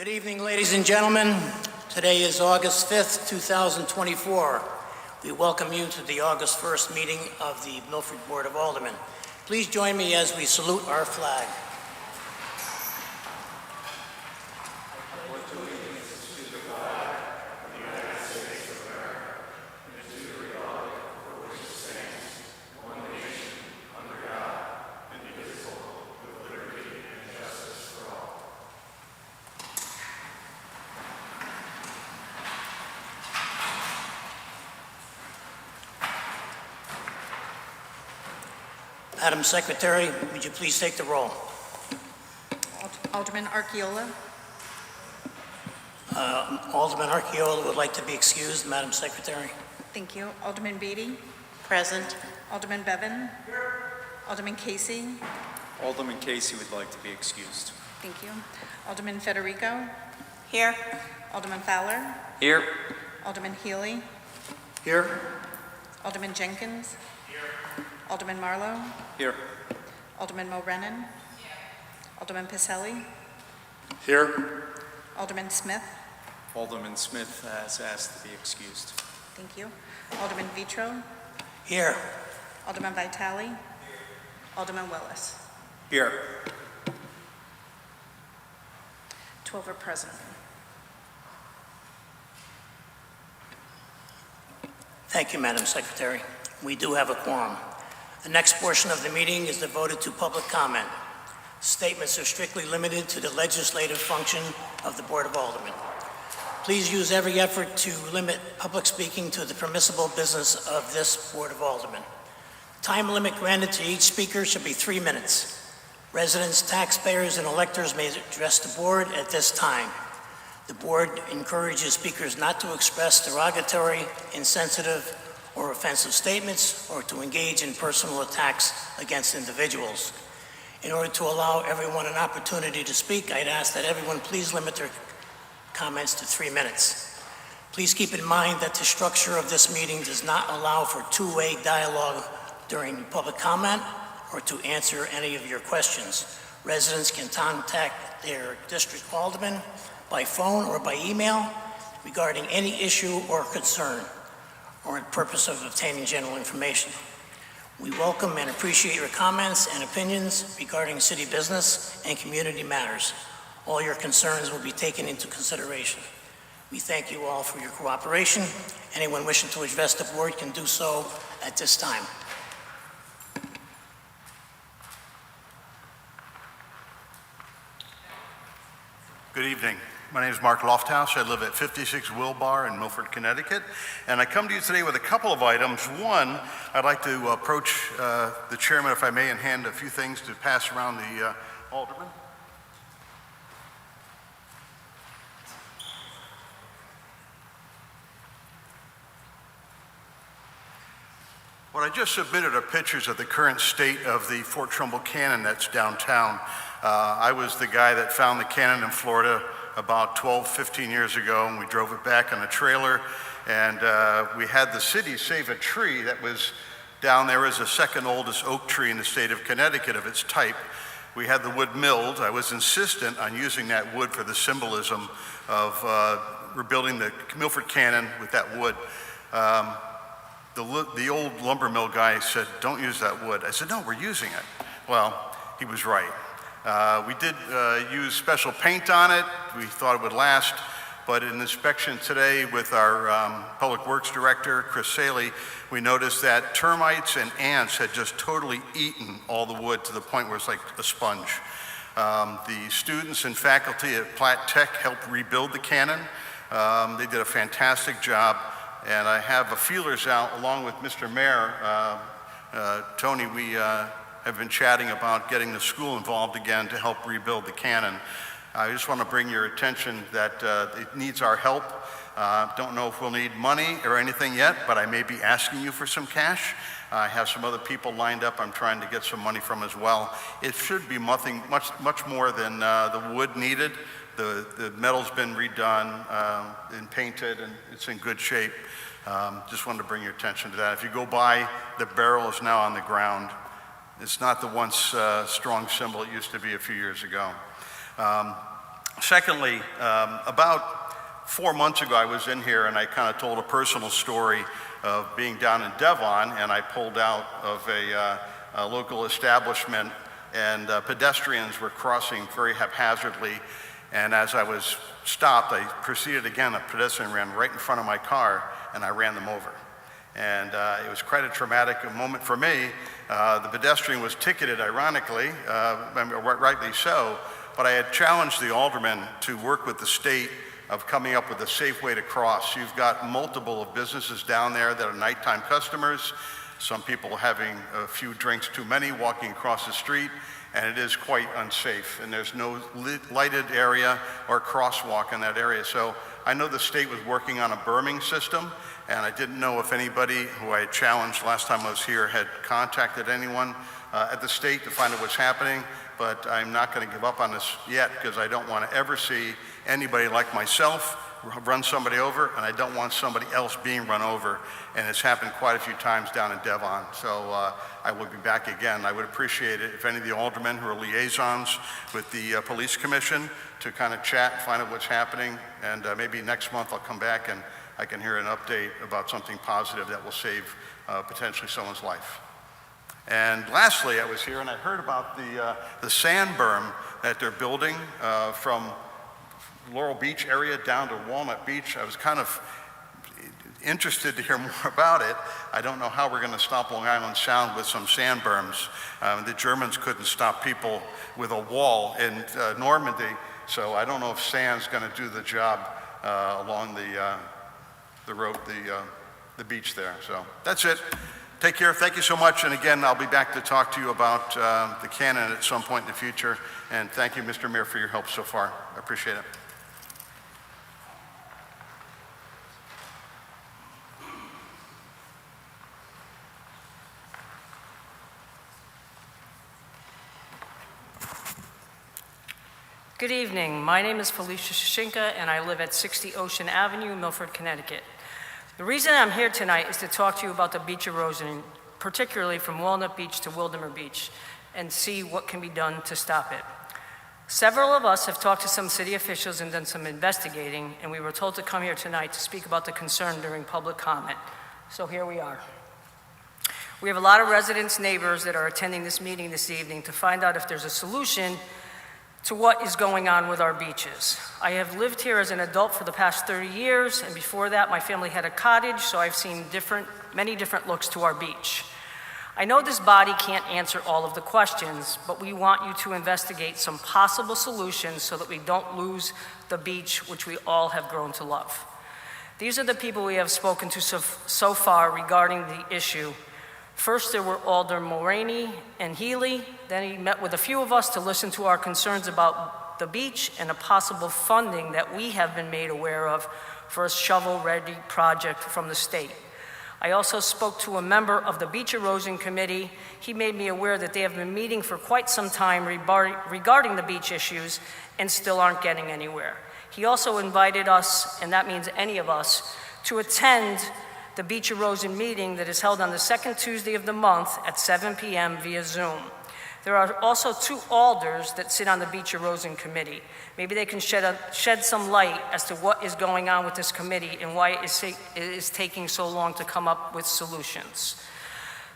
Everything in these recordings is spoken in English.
Good evening, ladies and gentlemen. Today is August 5th, 2024. We welcome you to the August 1st meeting of the Milford Board of Aldermen. Please join me as we salute our flag. Madam Secretary, would you please take the roll? Alderman Archiola. Alderman Archiola would like to be excused, Madam Secretary. Thank you. Alderman Beatty. Present. Alderman Bevan. Here. Alderman Casey. Alderman Casey would like to be excused. Thank you. Alderman Federico. Here. Alderman Fowler. Here. Alderman Healy. Here. Alderman Jenkins. Here. Alderman Marlowe. Here. Alderman Mulrennan. Alderman Pacelli. Here. Alderman Smith. Alderman Smith has asked to be excused. Thank you. Alderman Vitro. Here. Alderman Vitale. Alderman Willis. Here. 12 are present. Thank you, Madam Secretary. We do have a quorum. The next portion of the meeting is devoted to public comment. Statements are strictly limited to the legislative function of the Board of Aldermen. Please use every effort to limit public speaking to the permissible business of this Board of Aldermen. Time limit granted to each speaker should be 3 minutes. Residents, taxpayers, and electors may address the Board at this time. The Board encourages speakers not to express derogatory, insensitive, or offensive statements, or to engage in personal attacks against individuals. In order to allow everyone an opportunity to speak, I'd ask that everyone please limit their comments to 3 minutes. Please keep in mind that the structure of this meeting does not allow for two-way dialogue during public comment or to answer any of your questions. Residents can contact their district alderman by phone or by email regarding any issue or concern, or in purpose of obtaining general information. We welcome and appreciate your comments and opinions regarding city business and community matters. All your concerns will be taken into consideration. We thank you all for your cooperation. Anyone wishing to address the Board can do so at this time. Good evening. My name is Mark Lofthouse. I live at 56 Wilbar in Milford, Connecticut. And I come to you today with a couple of items. One, I'd like to approach the chairman, if I may, and hand a few things to pass around the alderman. What I just submitted are pictures of the current state of the Fort Trumbull cannon that's downtown. I was the guy that found the cannon in Florida about 12, 15 years ago, and we drove it back on a trailer, and we had the city save a tree that was down there as the second oldest oak tree in the state of Connecticut of its type. We had the wood milled. I was insistent on using that wood for the symbolism of rebuilding the Milford cannon with that wood. The old lumber mill guy said, "Don't use that wood." I said, "No, we're using it." Well, he was right. We did use special paint on it. We thought it would last, but in inspection today with our Public Works Director, Chris Saley, we noticed that termites and ants had just totally eaten all the wood to the point where it's like a sponge. The students and faculty at Platt Tech helped rebuild the cannon. They did a fantastic job, and I have a feelers out along with Mr. Mayor, Tony. We have been chatting about getting the school involved again to help rebuild the cannon. I just want to bring your attention that it needs our help. Don't know if we'll need money or anything yet, but I may be asking you for some cash. I have some other people lined up I'm trying to get some money from as well. It should be much more than the wood needed. The metal's been redone and painted, and it's in good shape. Just wanted to bring your attention to that. If you go by, the barrel is now on the ground. It's not the once strong symbol it used to be a few years ago. Secondly, about 4 months ago, I was in here and I kind of told a personal story of being down in Devon, and I pulled out of a local establishment, and pedestrians were crossing very haphazardly. And as I was stopped, I proceeded again. A pedestrian ran right in front of my car, and I ran them over. And it was quite a traumatic moment for me. The pedestrian was ticketed, ironically, rightly so, but I had challenged the aldermen to work with the state of coming up with a safe way to cross. You've got multiple of businesses down there that are nighttime customers, some people having a few drinks too many walking across the street, and it is quite unsafe. And there's no lighted area or crosswalk in that area. So I know the state was working on a berming system, and I didn't know if anybody who I had challenged last time I was here had contacted anyone at the state to find out what's happening. But I'm not going to give up on this yet, because I don't want to ever see anybody like myself run somebody over, and I don't want somebody else being run over. And it's happened quite a few times down in Devon. So I will be back again. I would appreciate it if any of the aldermen who are liaisons with the police commission to kind of chat and find out what's happening. And maybe next month I'll come back and I can hear an update about something positive that will save potentially someone's life. And lastly, I was here and I heard about the sand berm that they're building from Laurel Beach area down to Walnut Beach. I was kind of interested to hear more about it. I don't know how we're going to stop Long Island Sound with some sand berms. The Germans couldn't stop people with a wall in Normandy, so I don't know if sand's going to do the job along the road, the beach there. So that's it. Take care. Thank you so much. And again, I'll be back to talk to you about the cannon at some point in the future. And thank you, Mr. Mayor, for your help so far. I appreciate it. Good evening. My name is Felicia Shashinka, and I live at 60 Ocean Avenue, Milford, Connecticut. The reason I'm here tonight is to talk to you about the beach erosion, particularly from Walnut Beach to Wildermer Beach, and see what can be done to stop it. Several of us have talked to some city officials and done some investigating, and we were told to come here tonight to speak about the concern during public comment. So here we are. We have a lot of residents, neighbors that are attending this meeting this evening to find out if there's a solution to what is going on with our beaches. I have lived here as an adult for the past 30 years, and before that my family had a cottage, so I've seen many different looks to our beach. I know this body can't answer all of the questions, but we want you to investigate some possible solutions so that we don't lose the beach, which we all have grown to love. These are the people we have spoken to so far regarding the issue. First, there were Aldermen Mulroney and Healy. Then he met with a few of us to listen to our concerns about the beach and a possible funding that we have been made aware of for a shovel-ready project from the state. I also spoke to a member of the Beach Erosion Committee. He made me aware that they have been meeting for quite some time regarding the beach issues and still aren't getting anywhere. He also invited us, and that means any of us, to attend the beach erosion meeting that is held on the second Tuesday of the month at 7 p.m. via Zoom. There are also 2 alders that sit on the beach erosion committee. Maybe they can shed some light as to what is going on with this committee and why it is taking so long to come up with solutions.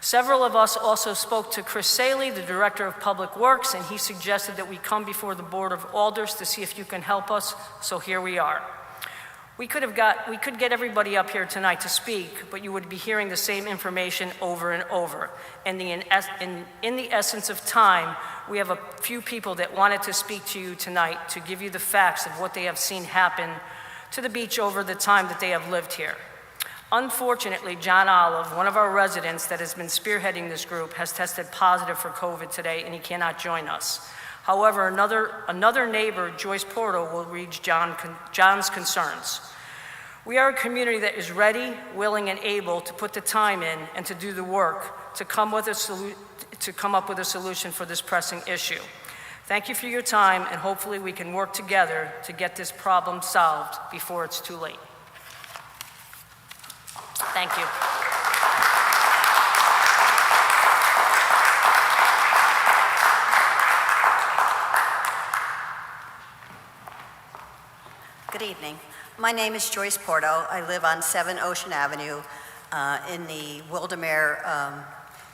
Several of us also spoke to Chris Saley, the Director of Public Works, and he suggested that we come before the Board of Alders to see if you can help us, so here we are. We could get everybody up here tonight to speak, but you would be hearing the same information over and over. And in the essence of time, we have a few people that wanted to speak to you tonight to give you the facts of what they have seen happen to the beach over the time that they have lived here. Unfortunately, John Olive, one of our residents that has been spearheading this group, has tested positive for COVID today, and he cannot join us. However, another neighbor, Joyce Porto, will read John's concerns. We are a community that is ready, willing, and able to put the time in and to do the work to come up with a solution for this pressing issue. Thank you for your time, and hopefully we can work together to get this problem solved before it's too late. Thank you. Good evening. My name is Joyce Porto. I live on 7 Ocean Avenue in the Wildermere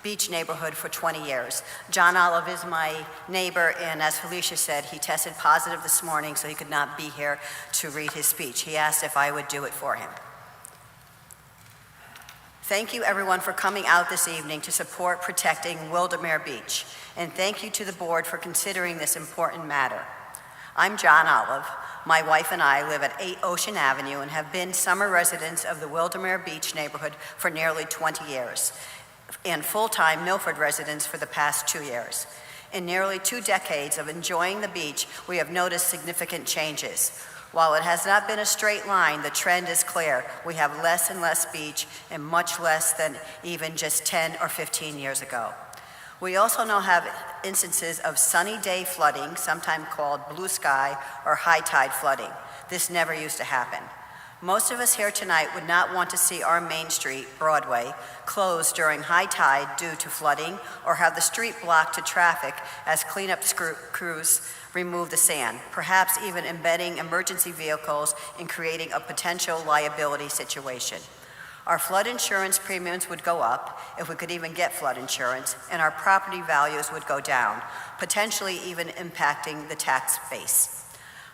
Beach neighborhood for 20 years. John Olive is my neighbor, and as Felicia said, he tested positive this morning, so he could not be here to read his speech. He asked if I would do it for him. Thank you, everyone, for coming out this evening to support protecting Wildermere Beach, and thank you to the board for considering this important matter. I'm John Olive. My wife and I live at 8 Ocean Avenue and have been summer residents of the Wildermere Beach neighborhood for nearly 20 years, and full-time Milford residents for the past 2 years. In nearly 2 decades of enjoying the beach, we have noticed significant changes. While it has not been a straight line, the trend is clear. We have less and less beach, and much less than even just 10 or 15 years ago. We also now have instances of sunny day flooding, sometimes called blue sky or high tide flooding. This never used to happen. Most of us here tonight would not want to see our Main Street, Broadway, closed during high tide due to flooding, or have the street blocked to traffic as cleanup crews remove the sand, perhaps even embedding emergency vehicles and creating a potential liability situation. Our flood insurance premiums would go up, if we could even get flood insurance, and our property values would go down, potentially even impacting the tax base.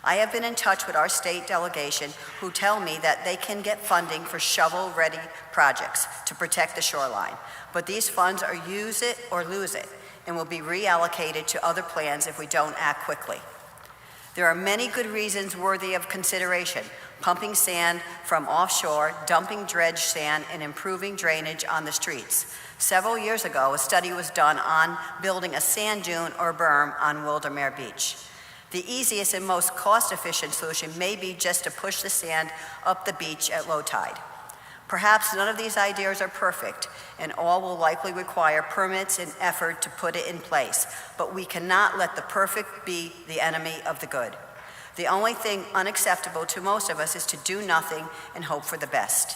I have been in touch with our state delegation, who tell me that they can get funding for shovel-ready projects to protect the shoreline, but these funds are use it or lose it and will be reallocated to other plans if we don't act quickly. There are many good reasons worthy of consideration: pumping sand from offshore, dumping dredged sand, and improving drainage on the streets. Several years ago, a study was done on building a sand dune or berm on Wildermere Beach. The easiest and most cost-efficient solution may be just to push the sand up the beach at low tide. Perhaps none of these ideas are perfect, and all will likely require permits and effort to put it in place, but we cannot let the perfect be the enemy of the good. The only thing unacceptable to most of us is to do nothing and hope for the best.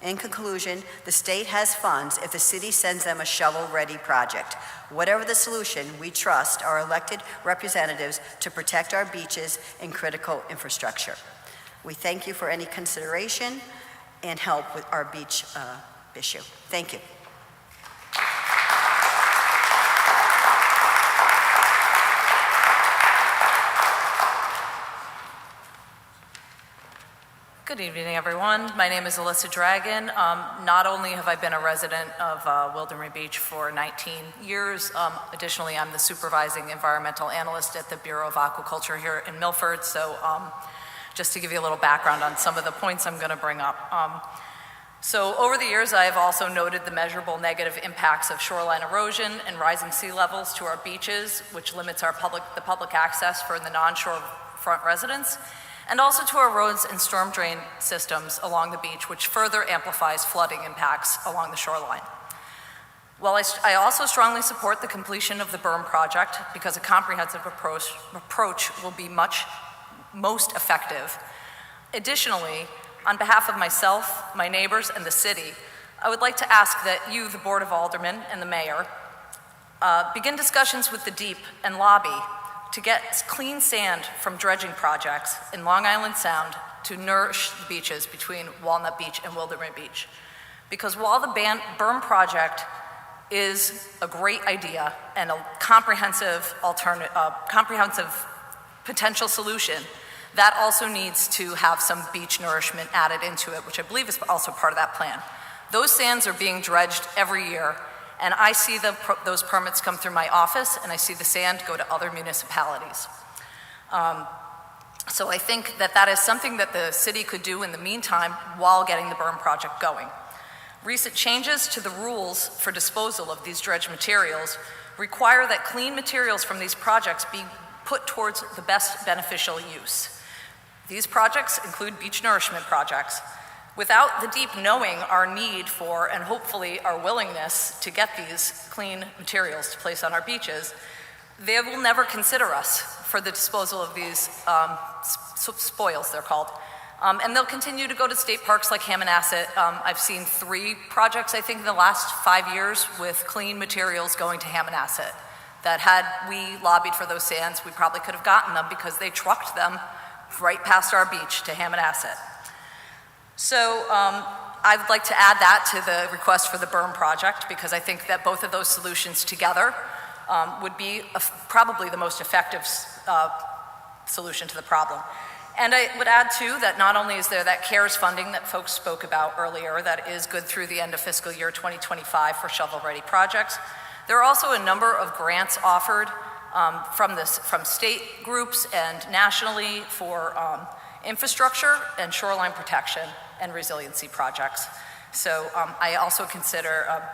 In conclusion, the state has funds if the city sends them a shovel-ready project. Whatever the solution, we trust our elected representatives to protect our beaches and critical infrastructure. We thank you for any consideration and help with our beach issue. Thank you. Good evening, everyone. My name is Alyssa Dragon. Not only have I been a resident of Wildermere Beach for 19 years, additionally, I'm the supervising environmental analyst at the Bureau of Aquaculture here in Milford. So just to give you a little background on some of the points I'm going to bring up. So over the years, I have also noted the measurable negative impacts of shoreline erosion and rising sea levels to our beaches, which limits the public access for the non-shore front residents, and also to our roads and storm drain systems along the beach, which further amplifies flooding impacts along the shoreline. While I also strongly support the completion of the berm project because a comprehensive approach will be most effective. Additionally, on behalf of myself, my neighbors, and the city, I would like to ask that you, the Board of Aldermen and the Mayor, begin discussions with the DEEP and lobby to get clean sand from dredging projects in Long Island Sound to nourish the beaches between Walnut Beach and Wildermere Beach. Because while the berm project is a great idea and a comprehensive potential solution, that also needs to have some beach nourishment added into it, which I believe is also part of that plan. Those sands are being dredged every year, and I see those permits come through my office, and I see the sand go to other municipalities. So I think that is something that the city could do in the meantime while getting the berm project going. Recent changes to the rules for disposal of these dredged materials require that clean materials from these projects be put towards the best beneficial use. These projects include beach nourishment projects. Without the DEEP knowing our need for, and hopefully our willingness to get these clean materials to place on our beaches, they will never consider us for the disposal of these spoils, they're called. And they'll continue to go to state parks like Hammonasset. I've seen 3 projects, I think, in the last 5 years with clean materials going to Hammonasset that had we lobbied for those sands, we probably could have gotten them because they trucked them right past our beach to Hammonasset. So I would like to add that to the request for the berm project, because I think that both of those solutions together would be probably the most effective solution to the problem. And I would add too that not only is there that CARES funding that folks spoke about earlier that is good through the end of fiscal year 2025 for shovel-ready projects, there are also a number of grants offered from state groups and nationally for infrastructure and shoreline protection and resiliency projects. So I also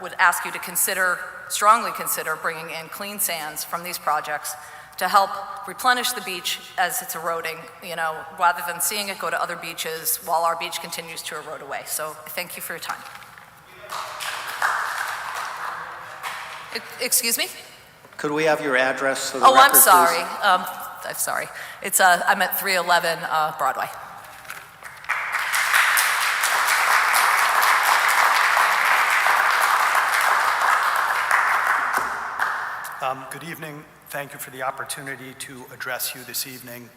would ask you to strongly consider bringing in clean sands from these projects to help replenish the beach as it's eroding, rather than seeing it go to other beaches while our beach continues to erode away. So thank you for your time. Excuse me? Could we have your address for the Oh, record, I'm sorry. please? I'm sorry. I'm at 311 Broadway. Good evening. Thank you for the opportunity to address you this evening.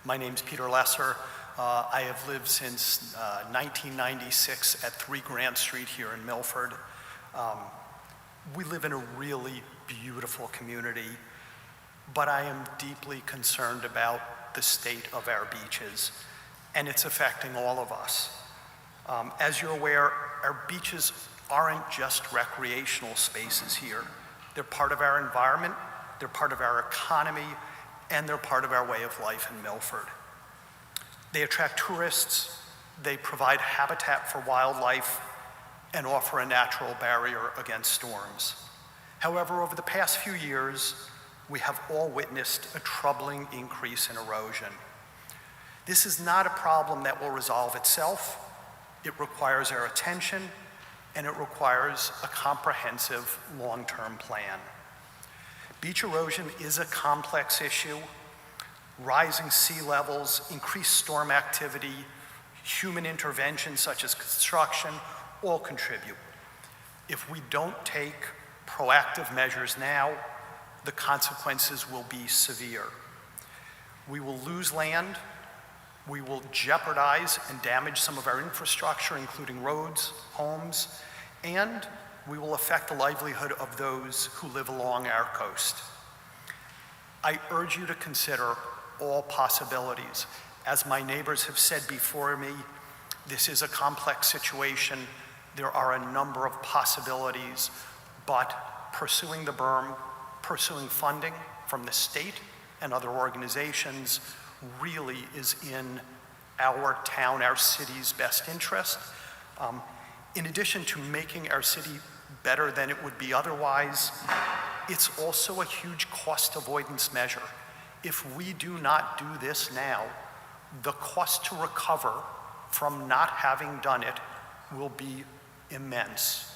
My name's Peter Lesser. I have lived since 1996 at 3 Grant Street here in Milford. We live in a really beautiful community, but I am deeply concerned about the state of our beaches, and it's affecting all of us. As you're aware, our beaches aren't just recreational spaces here. They're part of our environment, they're part of our economy, and they're part of our way of life in Milford. They attract tourists, they provide habitat for wildlife, and offer a natural barrier against storms. However, over the past few years, we have all witnessed a troubling increase in erosion. This is not a problem that will resolve itself. It requires our attention, and it requires a comprehensive long-term plan. Beach erosion is a complex issue. Rising sea levels, increased storm activity, human intervention such as construction, all contribute. If we don't take proactive measures now, the consequences will be severe. We will lose land, we will jeopardize and damage some of our infrastructure, including roads, homes, and we will affect the livelihood of those who live along our coast. I urge you to consider all possibilities. As my neighbors have said before me, this is a complex situation. There are a number of possibilities, but pursuing the berm, pursuing funding from the state and other organizations really is in our town, our city's best interest. In addition to making our city better than it would be otherwise, it's also a huge cost avoidance measure. If we do not do this now, the cost to recover from not having done it will be immense.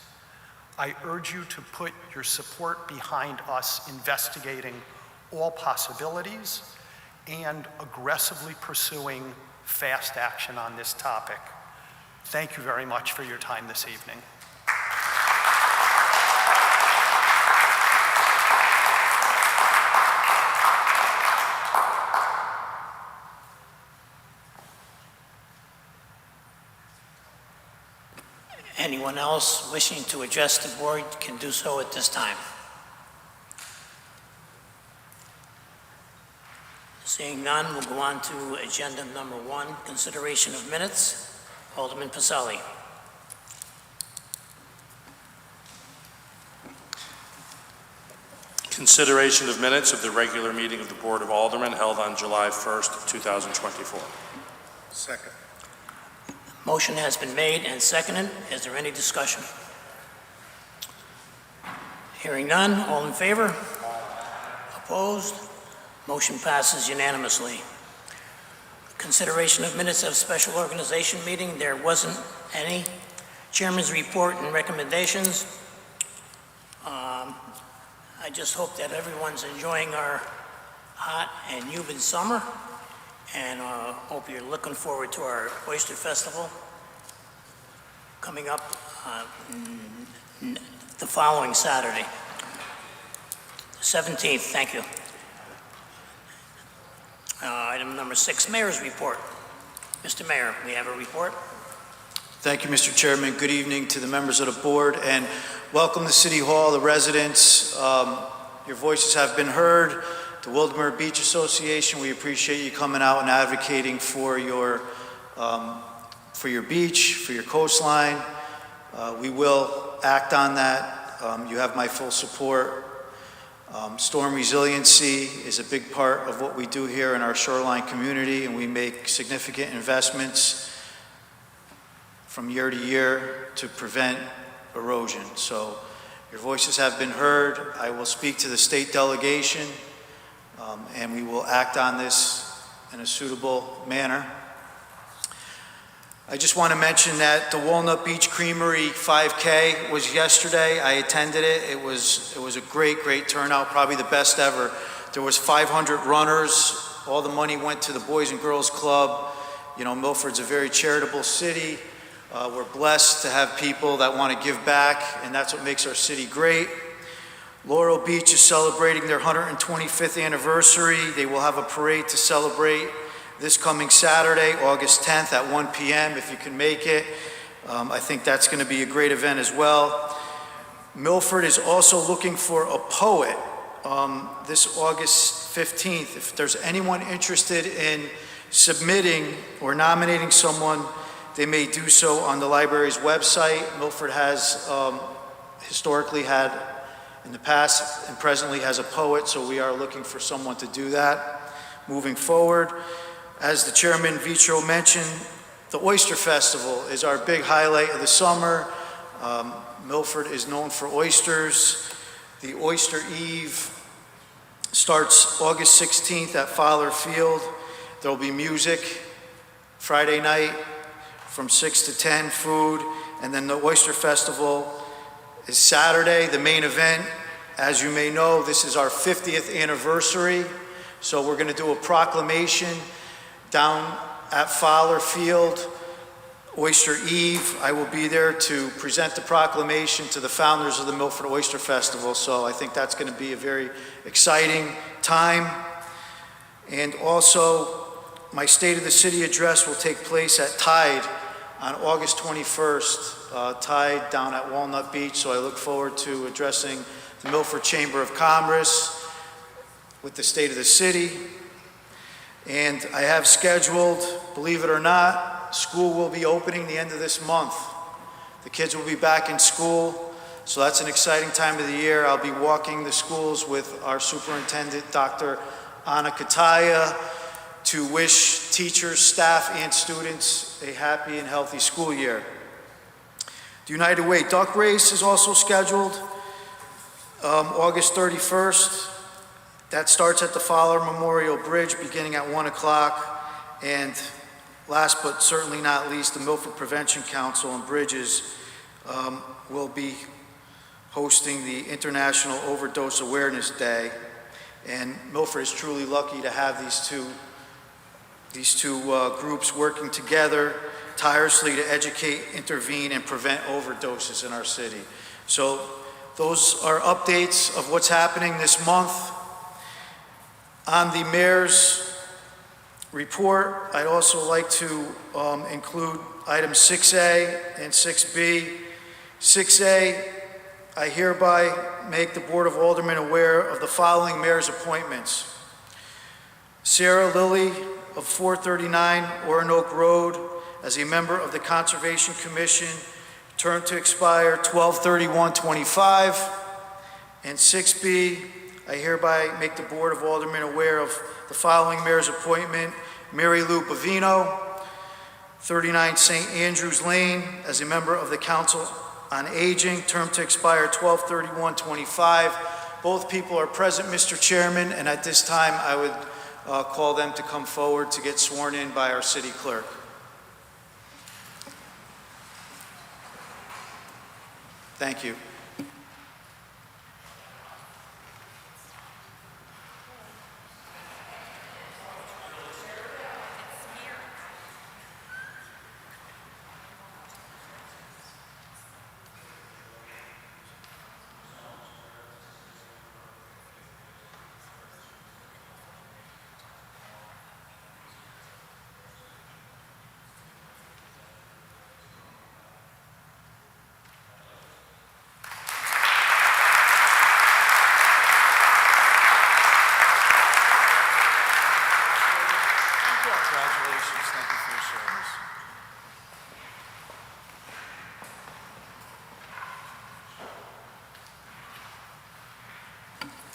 I urge you to put your support behind us investigating all possibilities and aggressively pursuing fast action on this topic. Thank you very much for your time this evening. Anyone else wishing to address the board can do so at this time. Seeing none, we'll go on to agenda number 1, consideration of minutes. Alderman Pacelli. Consideration of minutes of the regular meeting of the Board of Aldermen held on July 1st, 2024. Second. Motion has been made and seconded. Is there any discussion? Hearing none, all in favor? Opposed? Motion passes unanimously. Consideration of minutes of special organization meeting. There wasn't any. Chairman's report and recommendations. I just hope that everyone's enjoying our hot and humid summer, and hope you're looking forward to our Oyster Festival coming up the following Saturday, 17th. Thank you. Item number 6, Mayor's Report. Mr. Mayor, we have a report. Thank you, Mr. Chairman. Good evening to the members of the board, and welcome to City Hall, the residents. Your voices have been heard. The Wildomere Beach Association, we appreciate you coming out and advocating for your beach, for your coastline. We will act on that. You have my full support. Storm resiliency is a big part of what we do here in our shoreline community, and we make significant investments from year to year to prevent erosion. So your voices have been heard. I will speak to the state delegation, and we will act on this in a suitable manner. I just want to mention that the Walnut Beach Creamery 5K was yesterday. I attended it. It was a great turnout, probably the best ever. There was 500 runners. All the money went to the Boys and Girls Club. You know, Milford's a very charitable city. We're blessed to have people that want to give back, and that's what makes our city great. Laurel Beach is celebrating their 125th anniversary. They will have a parade to celebrate this coming Saturday, August 10th at 1 p.m. if you can make it. I think that's going to be a great event as well. Milford is also looking for a poet this August 15th. If there's anyone interested in submitting or nominating someone, they may do so on the library's website. Milford has historically had in the past and presently has a poet, so we are looking for someone to do that moving forward. As the Chairman Vitro mentioned, the Oyster Festival is our big highlight of the summer. Milford is known for oysters. The Oyster Eve starts August 16th at Fowler Field. There will be music Friday night from 6 to 10, food, and then the Oyster Festival is Saturday, the main event. As you may know, this is our 50th anniversary, so we're going to do a proclamation down at Fowler Field, Oyster Eve. I will be there to present the proclamation to the founders of the Milford Oyster Festival, so I think that's going to be a very exciting time. And also, my State of the City address will take place at Tide on August 21st, Tide down at Walnut Beach, so I look forward to addressing the Milford Chamber of Commerce with the State of the City. And I have scheduled, believe it or not, school will be opening the end of this month. The kids will be back in school, so that's an exciting time of the year. I'll be walking the schools with our superintendent, Dr. Anna Kataya, to wish teachers, staff, and students a happy and healthy school year. The United Way Duck Race is also scheduled August 31st. That starts at the Fowler Memorial Bridge beginning at 1 o'clock. And last but certainly not least, the Milford Prevention Council and Bridges will be hosting the International Overdose Awareness Day. And Milford is truly lucky to have these two groups working together tirelessly to educate, intervene, and prevent overdoses in our city. So those are updates of what's happening this month. On the mayor's report, I'd also like to include items 6A and 6B. 6A, I hereby make the Board of Aldermen aware of the following mayor's appointments. Sarah Lilly of 439 Orinoco Road as a member of the Conservation Commission, term to expire 12/31/25. And 6B, I hereby make the Board of Aldermen aware of the following mayor's appointment. Mary Lou Bavino, 39 St. Andrews Lane, as a member of the Council on Aging, term to expire 12/31/25. Both people are present, Mr. Chairman, and at this time I would call them to come forward to get sworn in by our city clerk. Thank you.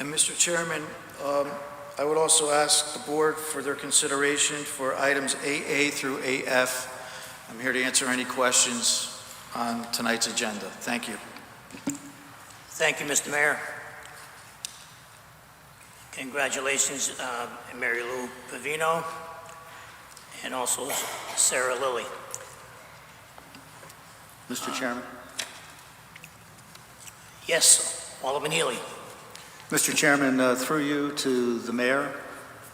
And Mr. Chairman, I would also ask the board for their consideration for items AA through AF. I'm here to answer any questions on tonight's agenda. Thank you. Thank you, Mr. Mayor. Congratulations, Mary Lou Pavino, and also Sarah Lilly. Mr. Chairman. Yes, Alderman Healy. Mr. Chairman, through you to the mayor,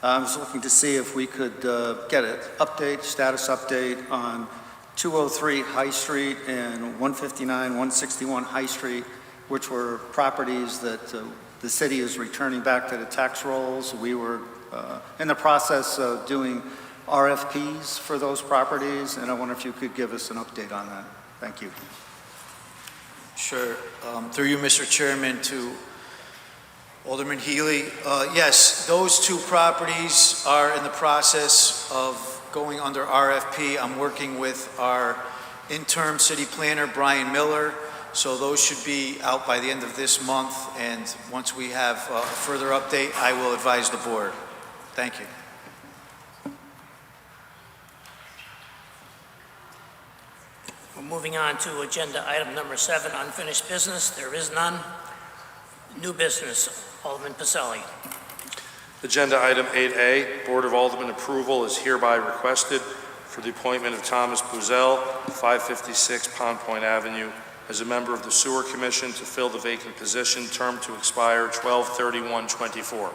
I was looking to see if we could get an status update on 203 High Street and 159, 161 High Street, which were properties that the city is returning back to the tax rolls. We were in the process of doing RFPs for those properties, and I wonder if you could give us an update on that. Thank you. Sure. Through you, Mr. Chairman, to Alderman Healy. Yes, those two properties are in the process of going under RFP. I'm working with our interim city planner, Brian Miller, so those should be out by the end of this month, and once we have a further update, I will advise the board. Thank you. We're moving on to agenda item number 7, unfinished business. There is none. New business, Alderman Pacelli. Agenda item 8A, Board of Aldermen approval is hereby requested for the appointment of Thomas Buzel, 556 Pond Point Avenue, as a member of the Sewer Commission to fill the vacant position, term to expire 12/31/24.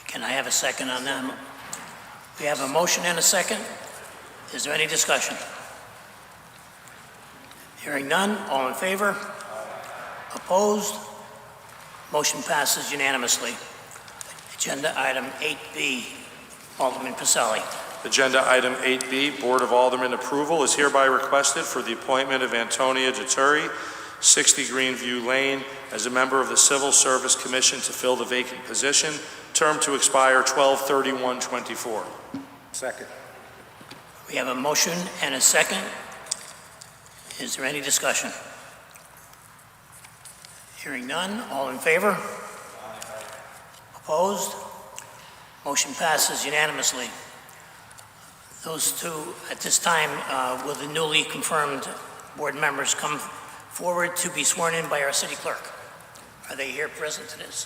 Can I have a second on that? We have a motion and a second. Is there any discussion? Hearing none, all in favor? Opposed? Motion passes unanimously. Agenda item 8B, Alderman Pacelli. Agenda item 8B, Board of Aldermen approval is hereby requested for the appointment of Antonia Deturi, 60 Greenview Lane, as a member of the Civil Service Commission to fill the vacant position, term to expire 12/31/24. Second. We have a motion and a second. Is there any discussion? Hearing none, all in favor? Opposed? Motion passes unanimously. Those two, at this time, will the newly confirmed board members come forward to be sworn in by our city clerk? Are they here present to this?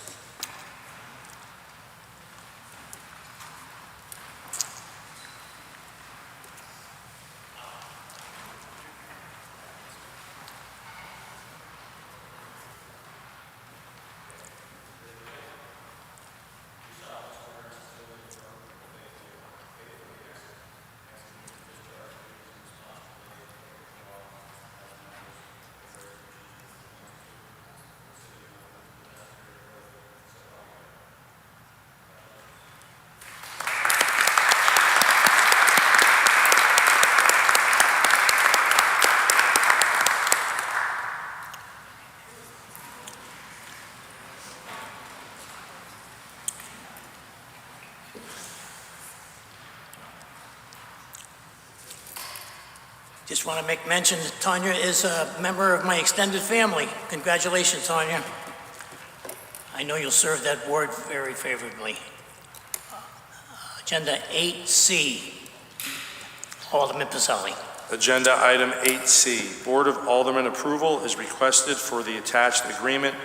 Just want to make mention that Tanya is a member of my extended family. Congratulations, Tanya. I know you'll serve that board very favorably. Agenda 8C, Alderman Pacelli. Agenda item 8C, Board of Aldermen approval is requested for the attached agreement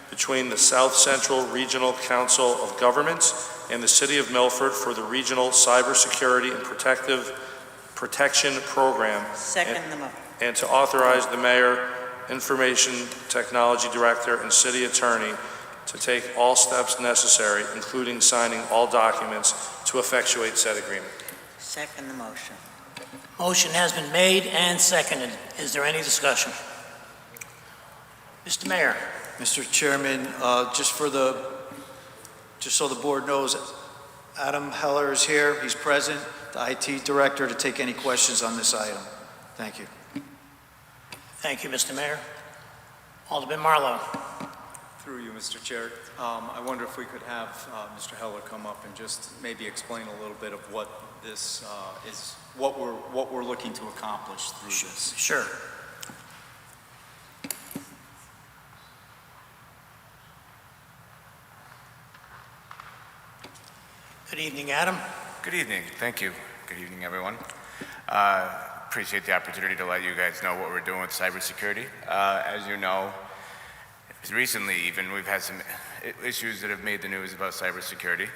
between the South Central Regional Council of Governments and the City of Milford for the Regional Cybersecurity and Protection Program. Second the motion. And to authorize the Mayor, Information Technology Director, and City Attorney to take all steps necessary, including signing all documents to effectuate said agreement. Second the motion. Motion has been made and seconded. Is there any discussion? Mr. Mayor. Mr. Chairman, just so the board knows, Adam Heller is here. He's present, the IT director, to take any questions on this item. Thank you. Thank you, Mr. Mayor. Alderman Marlowe. Through you, Mr. Chair, I wonder if we could have Mr. Heller come up and just maybe explain a little bit of what this is, what we're looking to accomplish through this. Sure. evening, Adam. Good evening. Thank you. Good evening, everyone. Appreciate the opportunity to let you guys know what we're doing with cybersecurity. As you know, recently even we've had some issues that have made the news about cybersecurity.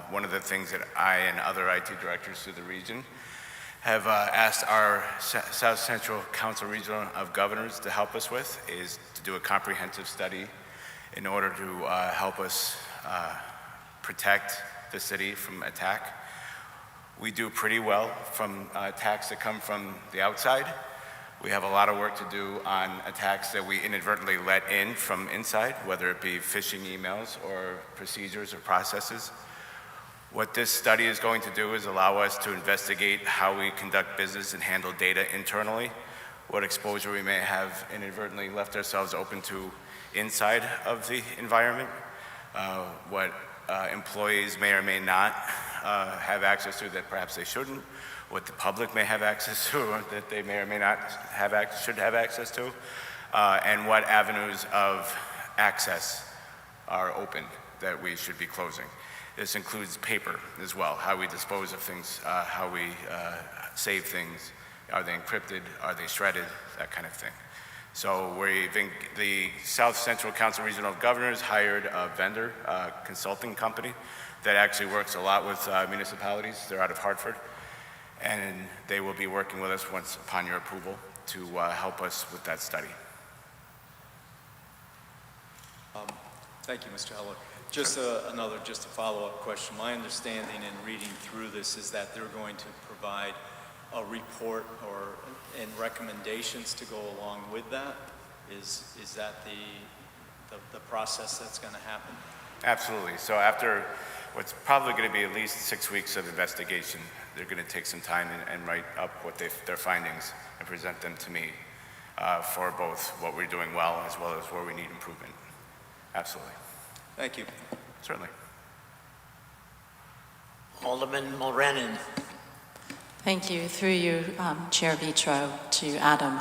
One of the things that I and other IT directors through the region have asked our South Central Council Regional of Governors to help us with is to do a comprehensive study in order to help us protect the city from attack. We do pretty well from attacks that come from the outside. We have a lot of work to do on attacks that we inadvertently let in from inside, whether it be phishing emails or procedures or processes. What this study is going to do is allow us to investigate how we conduct business and handle data internally, what exposure we may have inadvertently left ourselves open to inside of the environment, what employees may or may not have access to that perhaps they shouldn't, what the public may have access to that they may or may not should have access to, and what avenues of access are open that we should be closing. This includes paper as well, how we dispose of things, how we save things. Are they encrypted? Are they shredded? That kind of thing. So the South Central Council Regional of Governors hired a vendor consulting company that actually works a lot with municipalities. They're out of Hartford, and they will be working with us once upon your approval to help us with that study. Thank you, Mr. Heller. Just just a follow-up question. My understanding in reading through this is that they're going to provide a report and recommendations to go along with that. Is that the process that's going to happen? Absolutely. So after what's probably going to be at least 6 weeks of investigation, they're going to take some time and write up what their findings and present them to me for both what we're doing well as where we need improvement. Absolutely. Thank you. Certainly. Alderman Mulrennan. Thank you. Through you, Chair Vitro, to Adam.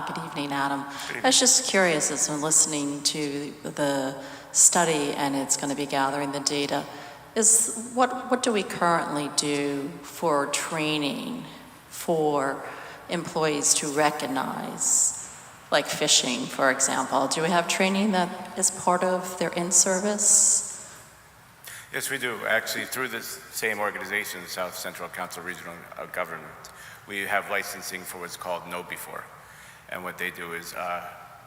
Good evening, Adam. I was just curious as I'm listening to the study and it's going to be gathering the data. What do we currently do for training for employees to recognize, like phishing, for example? Do we have training that is part of their in-service? Yes, we do. Actually, through this same organization, South Central Council Regional Government, we have licensing for what's called Know Before. And what they do is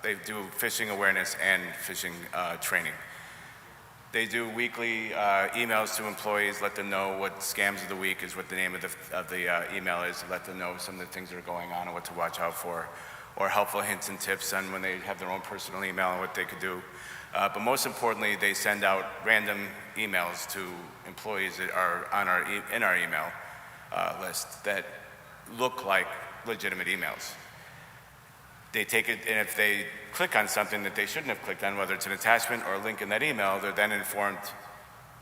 they do phishing awareness and phishing training. They do weekly emails to employees, let them know what scams of the week is, what the name of the email is, let them know some of the things that are going on and what to watch out for, or helpful hints and tips on when they have their own personal email and what they could do. But most importantly, they send out random emails to employees that are in our email list that look like legitimate emails. They take it, and if they click on something that they shouldn't have clicked on, whether it's an attachment or a link in that email, they're then informed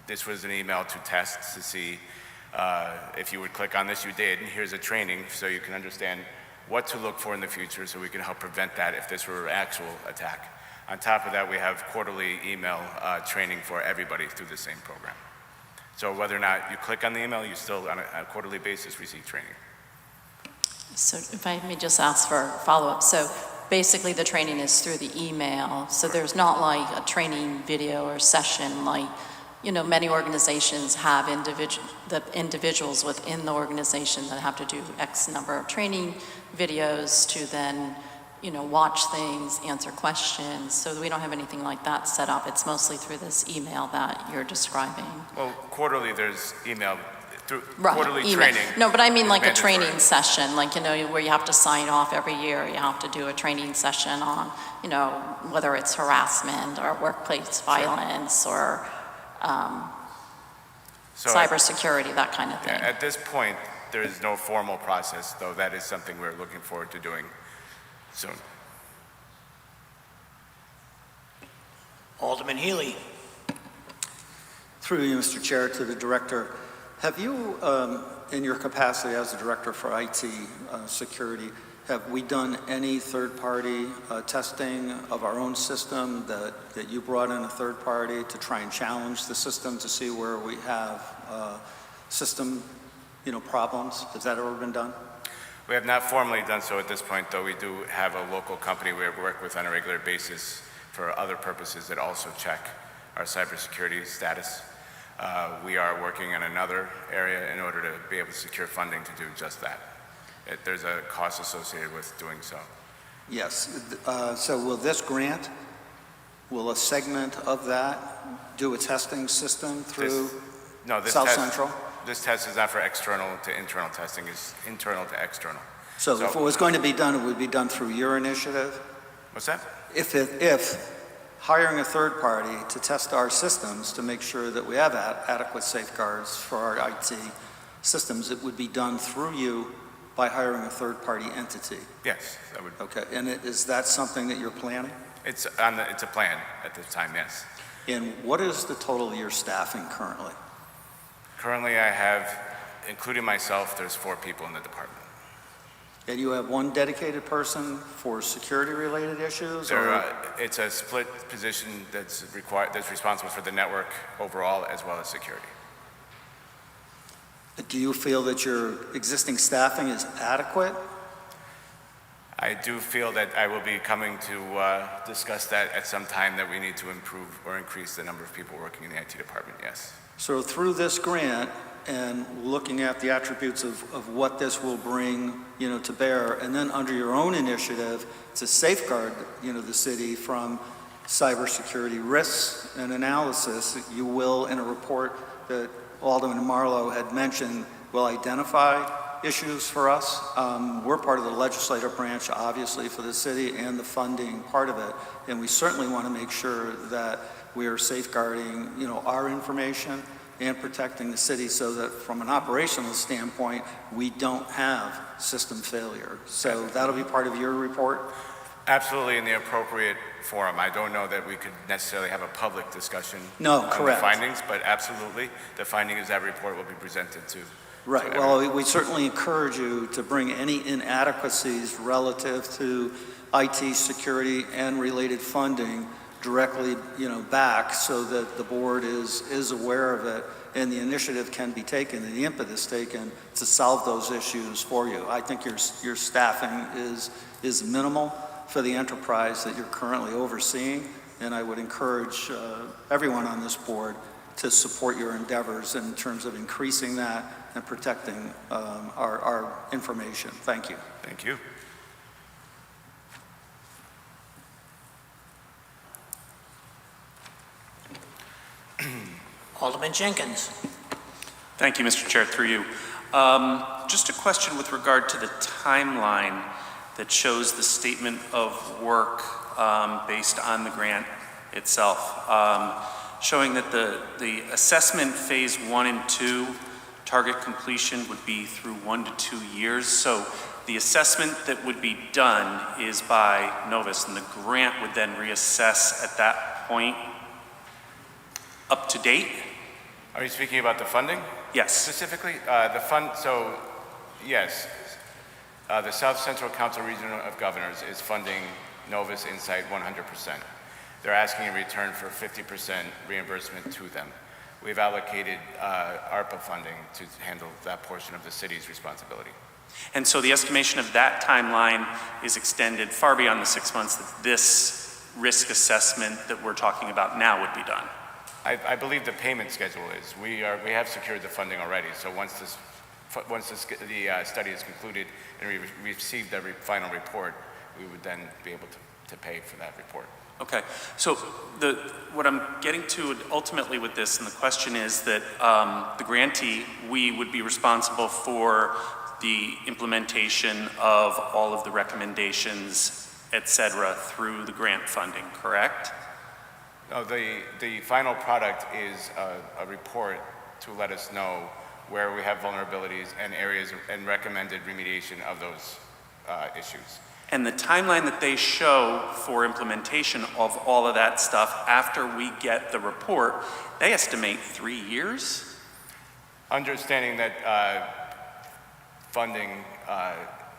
this was an email to test to see if you would click on this, you did, and here's a training so you can understand what to look for in the future so we can help prevent that if this were an actual attack. On top of that, we have quarterly email training for everybody through the same program. So whether or not you click on the email, you still, on a quarterly basis, receive training. So if I may just ask for follow-up. So basically the training is through the email. So there's not like a training video or session like, many organizations have individuals within the organization that have to do X number of training videos to then, watch things, answer questions. So we don't have anything like that set up. It's mostly through this email that you're describing. Well, quarterly there's email. Right, quarterly email. training. No, but I mean like a mandatory. training session, like, where you have to sign off every year. You have to do a training session on, whether it's harassment or workplace violence or cybersecurity, that kind of thing. At this point, there is no formal process, though that is something we're looking forward to doing soon. Alderman Healy. Through you, Mr. Chair, to the Director, have you, in your capacity as the Director for IT security, have we done any third-party testing of our own system that you brought in a third party to try and challenge the system to see where we have system, problems? Has that ever been done? We have not formally done so at this point, though we do have a local company we work with on a regular basis for other purposes that also check our cybersecurity status. We are working in another area in order to be able to secure funding to do just that. There's a cost associated with doing so. Yes. So will this grant, will a segment of that do a testing system through South Central? This test is not for external to internal testing, it's internal to external. So if it was going to be done, it would be done through your initiative? What's that? If hiring a third party to test our systems to make sure that we have adequate safeguards for our IT systems, it would be done through you by hiring a third party entity? Yes, that would. Okay, and is that something that you're planning? It's a plan at this time, yes. And what is the total of your staffing currently? Currently I have, including myself, there's 4 people in the department. And you have one dedicated person for security-related issues? It's a split position that's responsible for the network overall as well as security. Do you feel that your existing staffing is adequate? I do feel that I will be coming to discuss that at some time, that we need to improve or increase the number of people working in the IT department, yes. So through this grant and looking at the attributes of what this will bring, to bear, and then under your own initiative to safeguard, the city from cybersecurity risks and analysis, you will, in a report that Alderman Marlowe had mentioned, will identify issues for us. We're part of the legislative branch, obviously, for the city and the funding part of it, and we certainly want to make sure that we are safeguarding, our information and protecting the city so that from an operational standpoint, we don't have system failure. So that'll be part of your report? Absolutely, in the appropriate forum. I don't know that we could necessarily have a public discussion on the findings, but absolutely, the findings of that report will be presented to. Right. Well, we certainly encourage you to bring any inadequacies relative to IT security and related funding directly, back so that the board is aware of it and the initiative can be taken and the impetus taken to solve those issues for you. I think your staffing is minimal for the enterprise that you're currently overseeing, and I would encourage everyone on this board to support your endeavors in terms of increasing that and protecting our information. Thank you. Thank you. Alderman Jenkins. Thank you, Mr. Chair, through you. Just a question with regard to the timeline that shows the statement of work based on the grant itself, showing that the assessment phase 1 and 2 target completion would be through 1 to 2 years. So the assessment that would be done is by Novus, and the grant would then reassess at that point up to date? Are you speaking about the funding? Yes. Specifically, yes. The South Central Council Region of Governors is funding Novus Insight 100%. They're asking in return for 50% reimbursement to them. We've allocated ARPA funding to handle that portion of the city's responsibility. And so the estimation of that timeline is extended far beyond the 6 months that this risk assessment that we're talking about now would be done. I believe the payment schedule is. We have secured the funding already. So once the study is concluded and we receive the final report, we would then be able to pay for that report. Okay. So what I'm getting to ultimately with this, and the question is that the grantee, we would be responsible for the implementation of all of the recommendations, et cetera, through the grant funding, correct? No, the final product is a report to let us know where we have vulnerabilities and areas and recommended remediation of those issues. And the timeline that they show for implementation of all of that stuff after we get the report, they estimate 3 years? Understanding that funding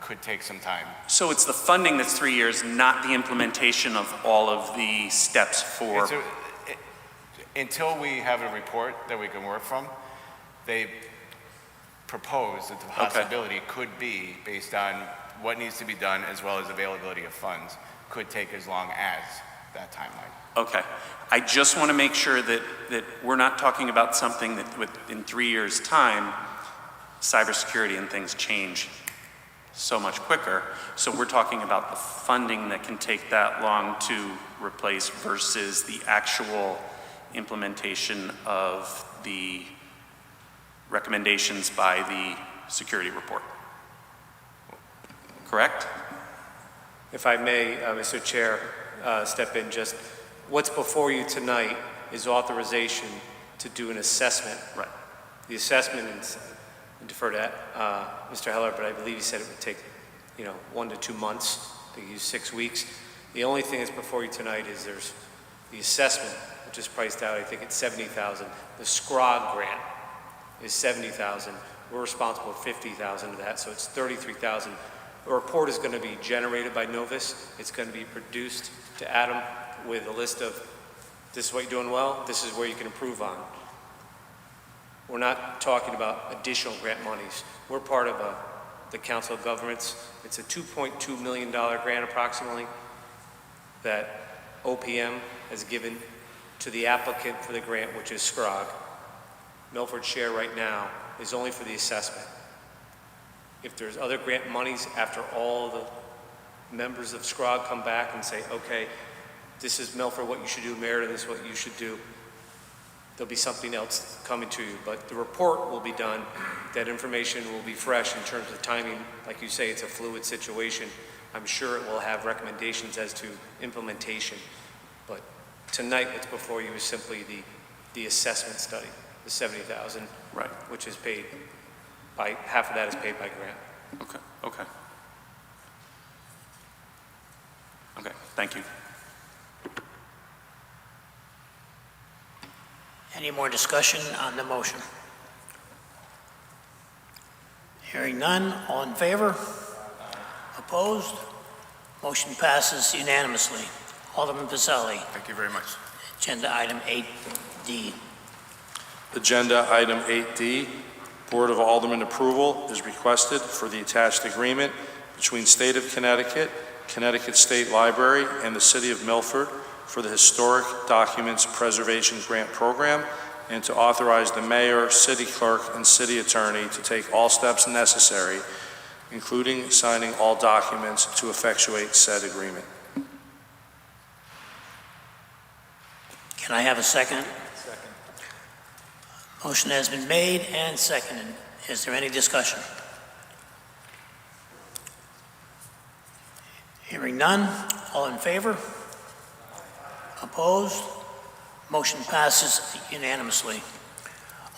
could take some time. So it's the funding that's 3 years, not the implementation of all of the steps for... Until we have a report that we can work from, they propose that the possibility could be, based on what needs to be done as well as availability of funds, could take as long as that timeline. Okay. I just want to make sure that we're not talking about something that in 3 years' time, cybersecurity and things change so much quicker. So we're talking about the funding that can take that long to replace versus the actual implementation of the recommendations by the security report. Correct? If I may, Mr. Chair, step in, just what's before you tonight is authorization to do an assessment. Right. The assessment, and defer to Mr. Heller, but I believe he said it would take, 1 to 2 months. They use 6 weeks. The only thing that's before you tonight is there's the assessment, which is priced out, I think it's $70,000. The SCROG grant is $70,000. We're responsible for $50,000 of that, so it's $33,000. A report is going to be generated by Novus. It's going to be produced to Adam with a list of, this is what you're doing well, this is where you can improve on. We're not talking about additional grant monies. We're part of the Council of Governments. It's a $2.2 million grant approximately that OPM has given to the applicant for the grant, which is SCROG. Milford's share right now is only for the assessment. If there's other grant monies after all the members of SCROG come back and say, okay, this is Milford, what you should do, Meriden, this is what you should do, there'll be something else coming to you. But the report will be done. That information will be fresh in terms of timing. Like you say, it's a fluid situation. I'm sure it will have recommendations as to implementation. But tonight, what's before you is simply the assessment study, the $70,000, right, which is paid by, half of that is paid by grant. Okay, okay. Okay, thank you. Any more discussion on the motion? Hearing none, all in favor? Opposed? Motion passes unanimously. Alderman Pizzelli. Thank you very much. Agenda item 8D. Agenda item 8D, Board of Aldermen approval is requested for the attached agreement between State of Connecticut, Connecticut State Library, and the City of Milford for the Historic Documents Preservation Grant Program, and to authorize the mayor, city clerk, and city attorney to take all steps necessary, including signing all documents to effectuate said agreement. Can I have a second? Second. Motion has been made and seconded. Is there any discussion? Hearing none, all in favor? Opposed? Motion passes unanimously.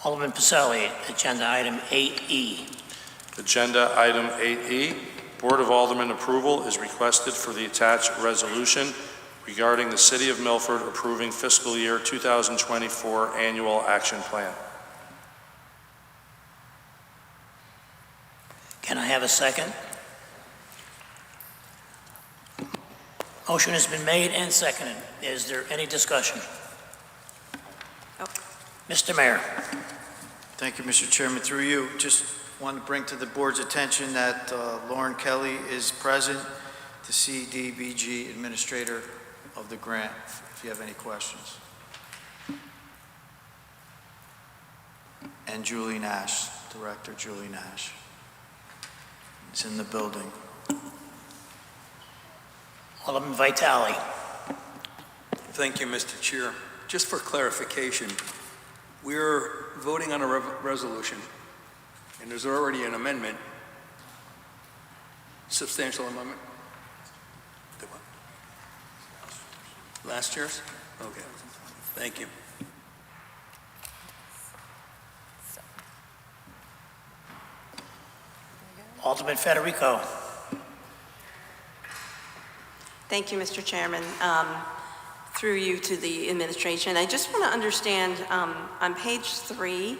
Alderman Pizzelli, agenda item 8E. Agenda item 8E, Board of Aldermen approval is requested for the attached resolution regarding the City of Milford approving fiscal year 2024 annual action plan. Can I have a second? Motion has been made and seconded. Is there any discussion? Mr. Mayor. Thank you, Mr. Chairman. Through you, just want to bring to the board's attention that Lauren Kelly is present, the CDBG administrator of the grant, if you have any questions. And Julie Nash, Director Julie Nash. It's in the building. Alderman Vitale. Thank you, Mr. Chair. Just for clarification, we're voting on a resolution, and there's already an amendment, substantial amendment. The what? Last year's? Okay. Thank you. Alderman Federico. Thank you, Mr. Chairman. Through you to the administration, I just want to understand, on page 3,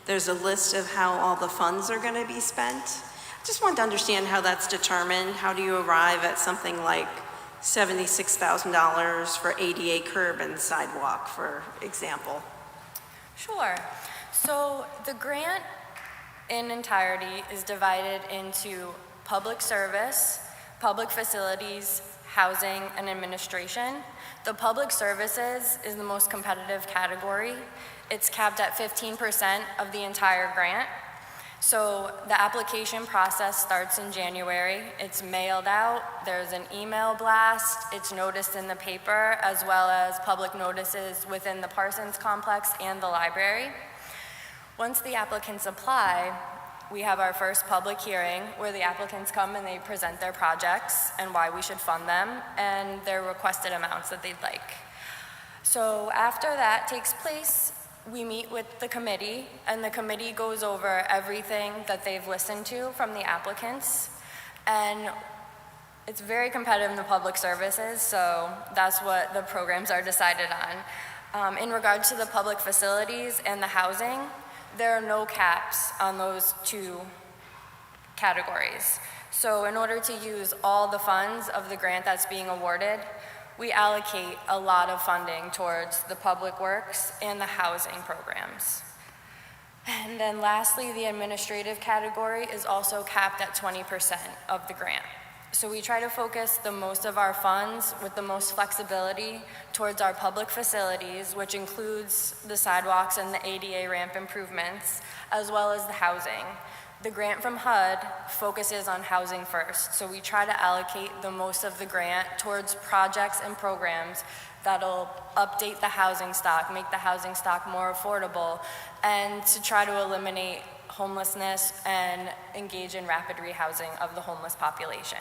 there's a list of how all the funds are going to be spent. Just wanted to understand how that's determined. How do you arrive at something like $76,000 for ADA curb and sidewalk, for example? Sure. So the grant in entirety is divided into public service, public facilities, housing, and administration. The public services is the most competitive category. It's capped at 15% of the entire grant. So the application process starts in January. It's mailed out, there's an email blast, it's noticed in the paper, as well as public notices within the Parsons complex and the library. Once the applicants apply, we have our first public hearing where the applicants come and they present their projects and why we should fund them and their requested amounts that they'd like. So after that takes place, we meet with the committee, and the committee goes over everything that they've listened to from the applicants. And it's very competitive in the public services, so that's what the programs are decided on. In regard to the public facilities and the housing, there are no caps on those two categories. So in order to use all the funds of the grant that's being awarded, we allocate a lot of funding towards the public works and the housing programs. And then lastly, the administrative category is also capped at 20% of the grant. So we try to focus the most of our funds with the most flexibility towards our public facilities, which includes the sidewalks and the ADA ramp improvements, as well as the housing. The grant from HUD focuses on housing first, so we try to allocate the most of the grant towards projects and programs that'll update the housing stock, make the housing stock more affordable, and to try to eliminate homelessness and engage in rapid rehousing of the homeless population.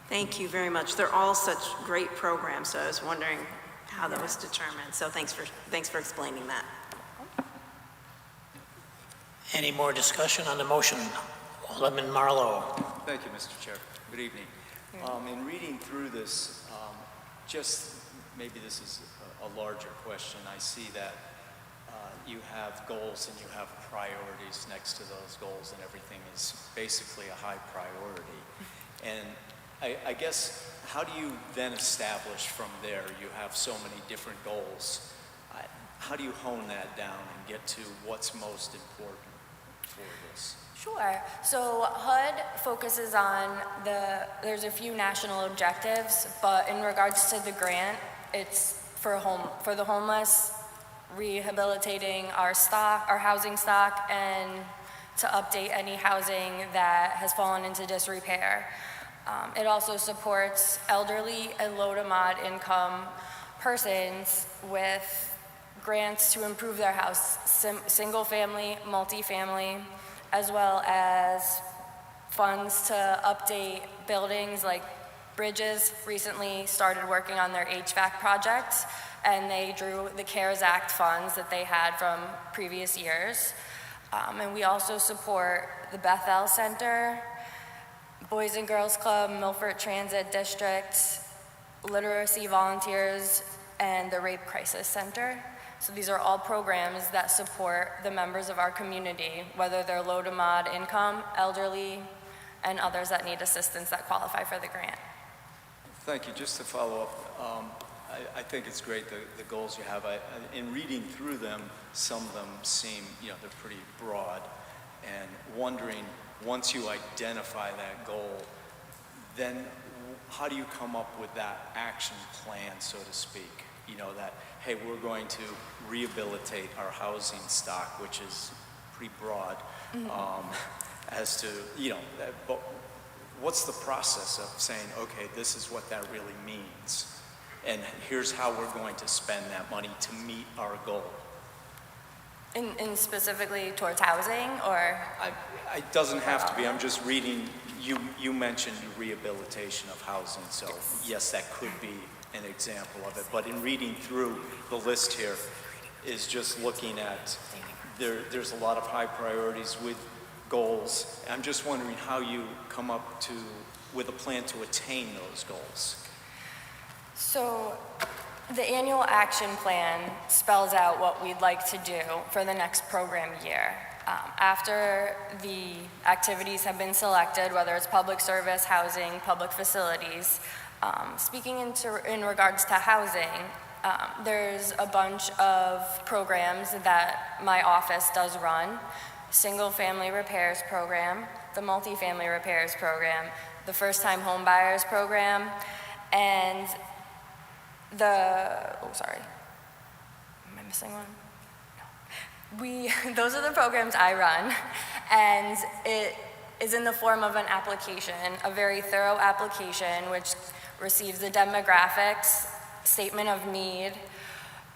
Thank you very much. They're all such great programs, so I was wondering how that was determined. So thanks for explaining that. Any more discussion on the motion? Alderman Marlowe. Thank you, Mr. Chair. Good evening. In reading through this, just maybe this is a larger question. I see that you have goals and you have priorities next to those goals, and everything is basically a high priority. And I guess, how do you then establish from there? You have so many different goals. How do you hone that down and get to what's most important for this? Sure. So HUD focuses on there's a few national objectives, but in regards to the grant, it's for the homeless, rehabilitating our housing stock, and to update any housing that has fallen into disrepair. It also supports elderly and low to mod income persons with grants to improve their house, single family, multifamily, as well as funds to update buildings like Bridges recently started working on their HVAC project, and they drew the CARES Act funds that they had from previous years. And we also support the Bethel Center, Boys and Girls Club, Milford Transit District, literacy volunteers, and the Rape Crisis Center. So these are all programs that support the members of our community, whether they're low to mod income, elderly, and others that need assistance that qualify for the grant. Thank you. Just to follow up, I think it's great, the goals you have. In reading through them, some of them seem, they're pretty broad. And wondering, once you identify that goal, then how do you come up with that action plan, so to speak? That, hey, we're going to rehabilitate our housing stock, which is pretty broad, as to, but what's the process of saying, okay, this is what that really means, and here's how we're going to spend that money to meet our goal? In specifically towards housing, or? It doesn't have to be. I'm just reading, you mentioned rehabilitation of housing, so yes, that could be an example of it. But in reading through the list here is just looking at, there's a lot of high priorities with goals. I'm just wondering how you come up with a plan to attain those goals. So the annual action plan spells out what we'd like to do for the next program year. After the activities have been selected, whether it's public service, housing, public facilities, speaking in regards to housing, there's a bunch of programs that my office does run. Single-family repairs program, the multifamily repairs program, the first-time home buyers program, and am I missing one? Those are the programs I run, and it is in the form of an application, a very thorough application which receives the demographics, statement of need,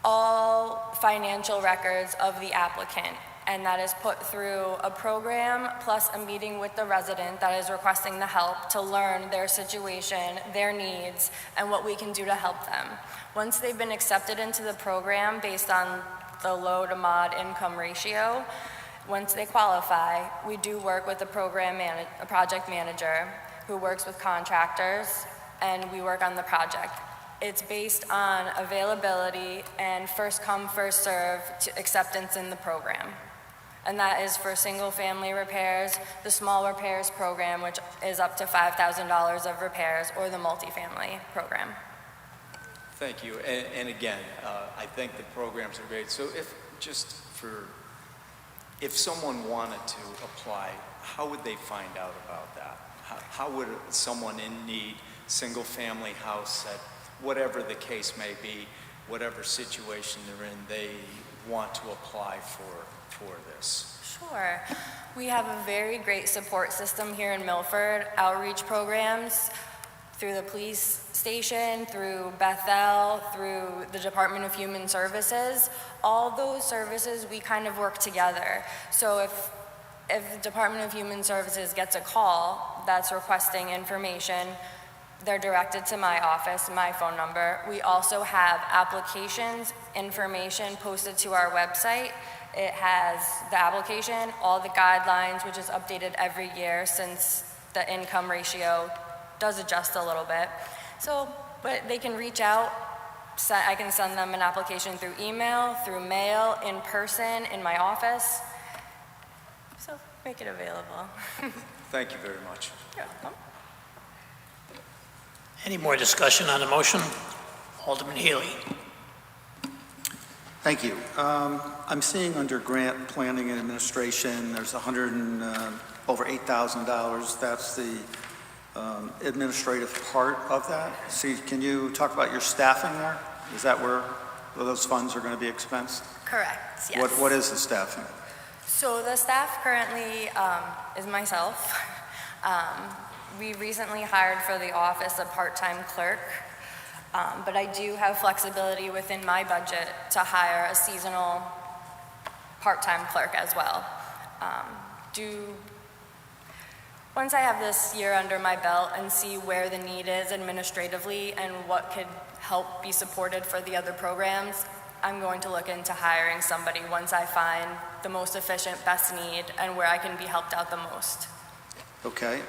all financial records of the applicant, and that is put through a program plus a meeting with the resident that is requesting the help to learn their situation, their needs, and what we can do to help them. Once they've been accepted into the program based on the low to mod income ratio, once they qualify, we do work with a project manager who works with contractors, and we work on the project. It's based on availability and first come, first serve to acceptance in the program. And that is for single family repairs, the small repairs program, which is up to $5,000 of repairs, or the multifamily program. Thank you. And again, I think the programs are great. So if someone wanted to apply, how would they find out about that? How would someone in need, single family house, at whatever the case may be, whatever situation they're in, they want to apply for this? Sure. We have a very great support system here in Milford, outreach programs through the police station, through Bethel, through the Department of Human Services. All those services, we kind of work together. So if the Department of Human Services gets a call that's requesting information, they're directed to my office, my phone number. We also have applications, information posted to our website. It has the application, all the guidelines, which is updated every year since the income ratio does adjust a little bit. So, but they can reach out. I can send them an application through email, through mail, in person, in my office. So make it available. Thank you very much. You're welcome. Any more discussion on the motion? Alderman Healy. Thank you. I'm seeing under grant planning and administration, there's over $8,000. That's the administrative part of that. See, can you talk about your staffing there? Is that where those funds are going to be expensed? Correct, yes. What is the staffing? So the staff currently is myself. We recently hired for the office a part-time clerk, but I do have flexibility within my budget to hire a seasonal part-time clerk as well. Once I have this year under my belt and see where the need is administratively and what could help be supported for the other programs, I'm going to look into hiring somebody once I find the most efficient, best need, and where I can be helped out the most. Okay.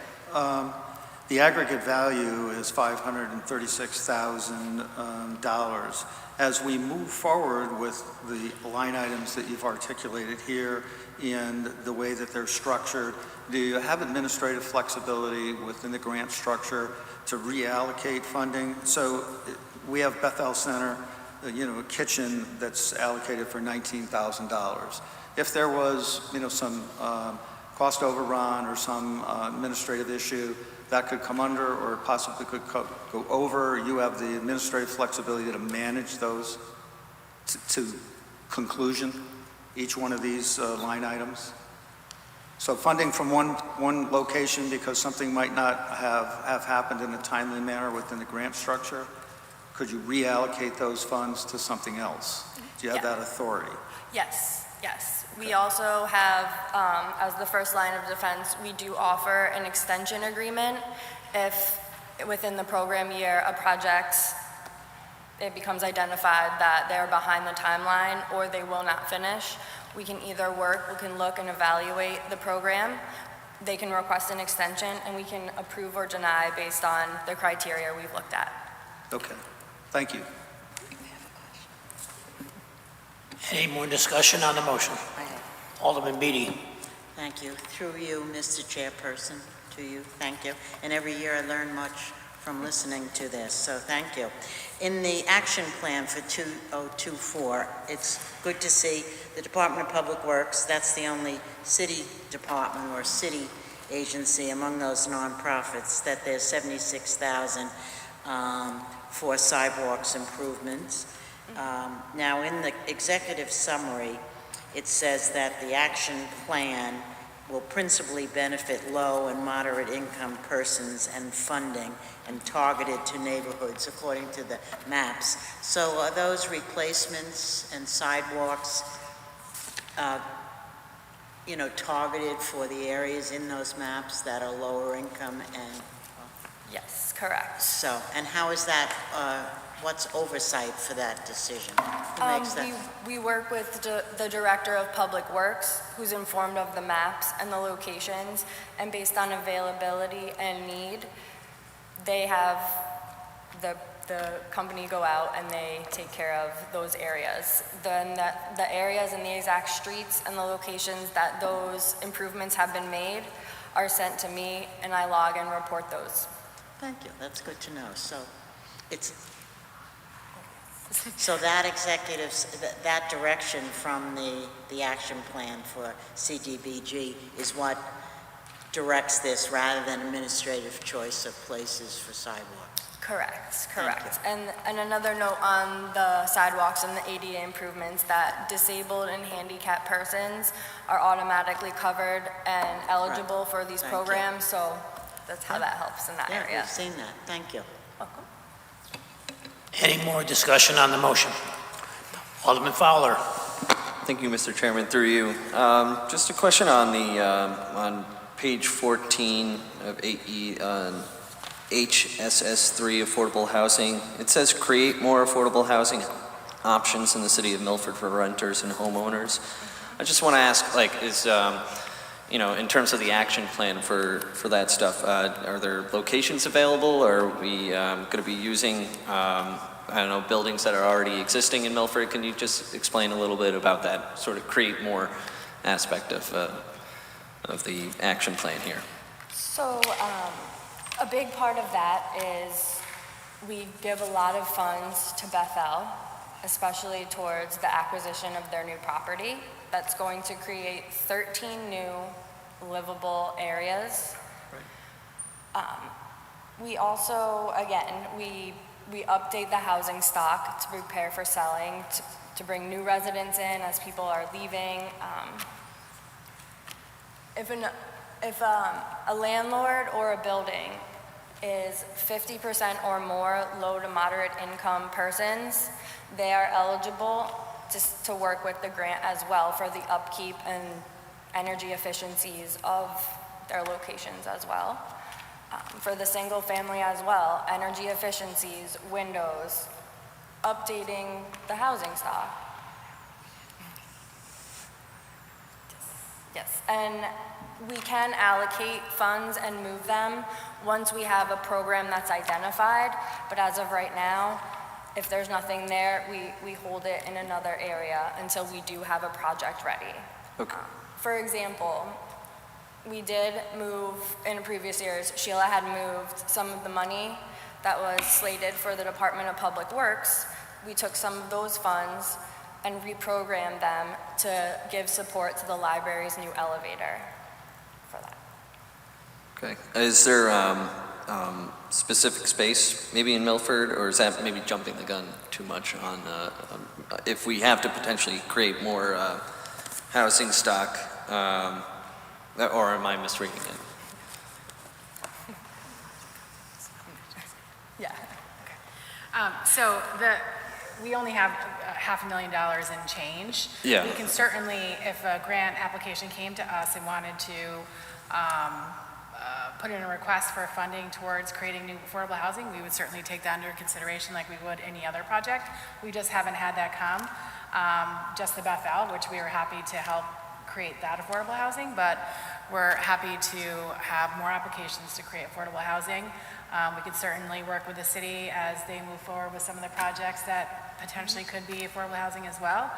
The aggregate value is $536,000. As we move forward with the line items that you've articulated here and the way that they're structured, do you have administrative flexibility within the grant structure to reallocate funding? So we have Bethel Center, a kitchen that's allocated for $19,000. If there was, some cost overrun or some administrative issue, that could come under or possibly could go over. You have the administrative flexibility to manage those to conclusion, each one of these line items. So funding from one location because something might not have happened in a timely manner within the grant structure, could you reallocate those funds to something else? Do you have that authority? Yes, yes. We also have, as the first line of defense, we do offer an extension agreement. If within the program year a project, it becomes identified that they're behind the timeline or they will not finish, we can either we can look and evaluate the program, they can request an extension, and we can approve or deny based on the criteria we've looked at. Okay, thank you. Any more discussion on the motion? Alderman Beatty. Thank you. Through you, Mr. Chairperson, to you, thank you. And every year I learn much from listening to this, so thank you. In the action plan for 2024, it's good to see the Department of Public Works, that's the only city department or city agency among those nonprofits, that there's 76,000 for sidewalks improvements. Now, in the executive summary, it says that the action plan will principally benefit low and moderate income persons and funding and targeted to neighborhoods according to the maps. So are those replacements and sidewalks, targeted for the areas in those maps that are lower income and? Yes, correct. So, and how is that, what's oversight for that decision? Who makes that? We work with the Director of Public Works, who's informed of the maps and the locations, and based on availability and need, they have the company go out and they take care of those areas. Then the areas and the exact streets and the locations that those improvements have been made are sent to me, and I log and report those. Thank you, that's good to know. So that that direction from the action plan for CDBG is what directs this rather than administrative choice of places for sidewalks. Correct. And another note on the sidewalks and the ADA improvements, that disabled and handicapped persons are automatically covered and eligible for these programs, so that's how that helps in that area. Yeah, we've seen that. Thank you. Welcome. Any more discussion on the motion? Alderman Fowler. Thank you, Mr. Chairman. Through you. Just a question on the on page 14 of 8E on HSS3 affordable housing. It says create more affordable housing options in the city of Milford for renters and homeowners. I just want to ask, is in terms of the action plan for that stuff, are there locations available? Or are we going to be using, buildings that are already existing in Milford? Can you just explain a little bit about that, sort of create more aspect of the action plan here? So a big part of that is we give a lot of funds to Bethel, especially towards the acquisition of their new property. That's going to create 13 new livable areas. Right. We also, again, we update the housing stock to prepare for selling, to bring new residents in as people are leaving. If a landlord or a building is 50% or more low to moderate income persons, they are eligible to work with the grant as well for the upkeep and energy efficiencies of their locations as well. For the single family as well, energy efficiencies, windows, updating the housing stock. Yes, and we can allocate funds and move them once we have a program that's identified, but as of right now, if there's nothing there, we hold it in another area until we do have a project ready. Okay. For example, we did move in previous years, Sheila had moved some of the money that was slated for the Department of Public Works. We took some of those funds and reprogrammed them to give support to the library's new elevator for that. Okay. Is there specific space maybe in Milford, or is that maybe jumping the gun too much on if we have to potentially create more housing stock, or am I misreading it? Yeah. Okay. So we only have $500,000 in change. Yeah. We can certainly, if a grant application came to us and wanted to put in a request for funding towards creating new affordable housing, we would certainly take that under consideration like we would any other project. We just haven't had that come. Just the Bethel, which we were happy to help create that affordable housing, but we're happy to have more applications to create affordable housing. We could certainly work with the city as they move forward with some of the projects that potentially could be affordable housing as well.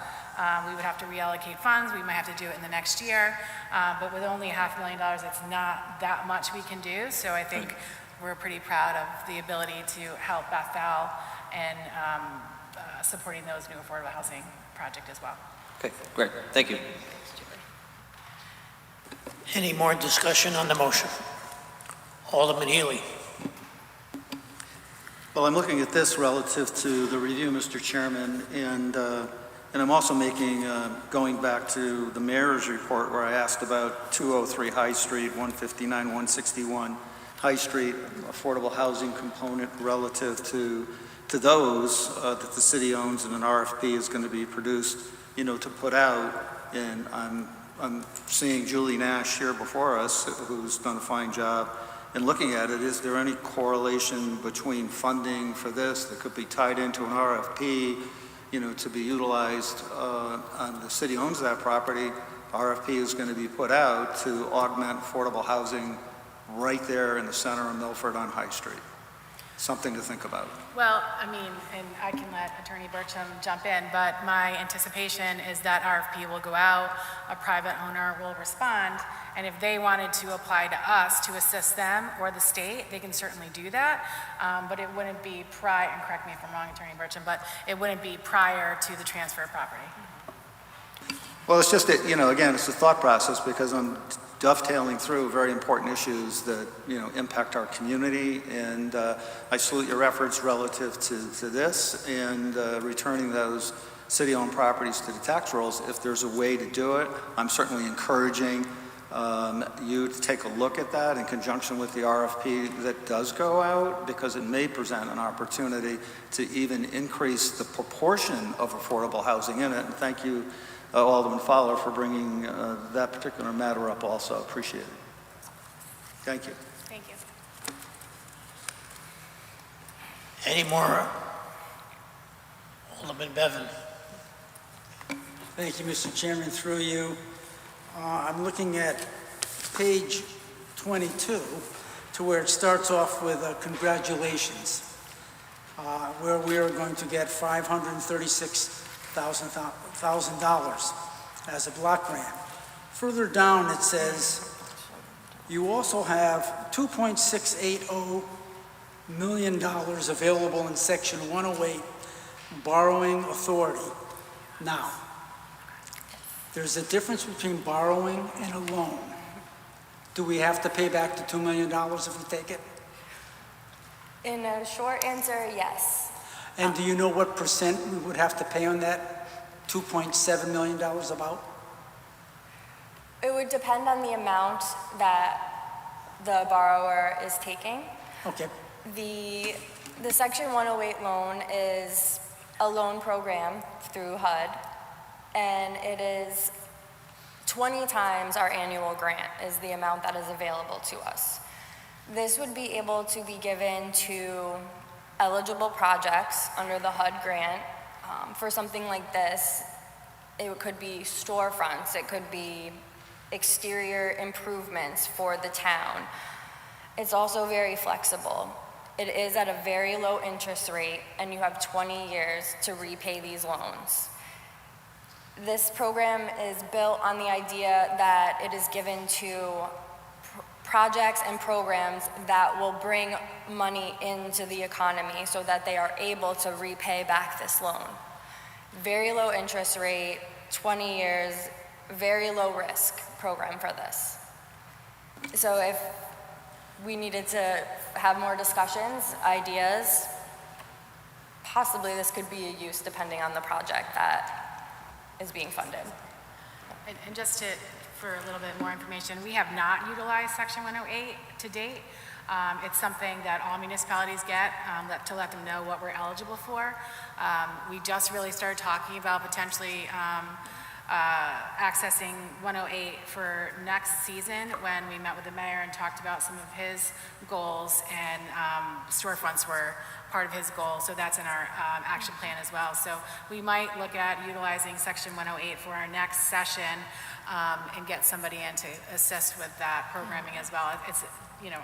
We would have to reallocate funds. We might have to do it in the next year. But with only $500,000, it's not that much we can do. So I think we're pretty proud of the ability to help Beth Val and supporting those new affordable housing project as well. Okay, great. Thank you. Any more discussion on the motion? Alderman Healy. Well, I'm looking at this relative to the review, Mr. Chairman, and I'm also going back to the mayor's report where I asked about 203 High Street, 159, 161 High Street, affordable housing component relative to those that the city owns, and an RFP is going to be produced, to put out. And I'm seeing Julie Nash here before us, who's done a fine job. And looking at it, is there any correlation between funding for this that could be tied into an RFP, to be utilized on the city owns that property? RFP is going to be put out to augment affordable housing right there in the center of Milford on High Street. Something to think about. Well, I mean, and I can let Attorney Burcham jump in, but my anticipation is that RFP will go out, a private owner will respond, and if they wanted to apply to us to assist them or the state, they can certainly do that, but it wouldn't be prior, and correct me if I'm wrong, Attorney Burcham, but it wouldn't be prior to the transfer of property. Well, it's just that, again, it's a thought process because I'm dovetailing through very important issues that, impact our community. And I salute your efforts relative to this and returning those city-owned properties to the tax rolls. If there's a way to do it, I'm certainly encouraging you to take a look at that in conjunction with the RFP that does go out, because it may present an opportunity to even increase the proportion of affordable housing in it. And thank you, Alderman Fowler, for bringing that particular matter up also. Appreciate it. Thank you. Thank you. Any more? Alderman Bevan. Thank you, Mr. Chairman. Through you, I'm looking at page 22 to where it starts off with congratulations, where we are going to get $536,000 as a block grant. Further down it says you also have $2.680 million available in section 108 borrowing authority. Now, there's a difference between borrowing and a loan. Do we have to pay back the $2 million if we take it? In a short answer, yes. And do you know what percent we would have to pay on that $2.7 million about? It would depend on the amount that the borrower is taking. Okay. The Section 108 loan is a loan program through HUD, and it is 20 times our annual grant is the amount that is available to us. This would be able to be given to eligible projects under the HUD grant. For something like this, it could be storefronts, it could be exterior improvements for the town. It's also very flexible. It is at a very low interest rate, and you have 20 years to repay these loans. This program is built on the idea that it is given to projects and programs that will bring money into the economy so that they are able to repay back this loan. Very low interest rate, 20 years, very low risk program for this. So if we needed to have more discussions, ideas, possibly this could be a use depending on the project that is being funded. And just for a little bit more information, we have not utilized Section 108 to date. It's something that all municipalities get to let them know what we're eligible for. We just really started talking about potentially accessing 108 for next season when we met with the mayor and talked about some of his goals, and storefronts were part of his goal, so that's in our action plan as well. So we might look at utilizing Section 108 for our next session and get somebody in to assist with that programming as well. It's,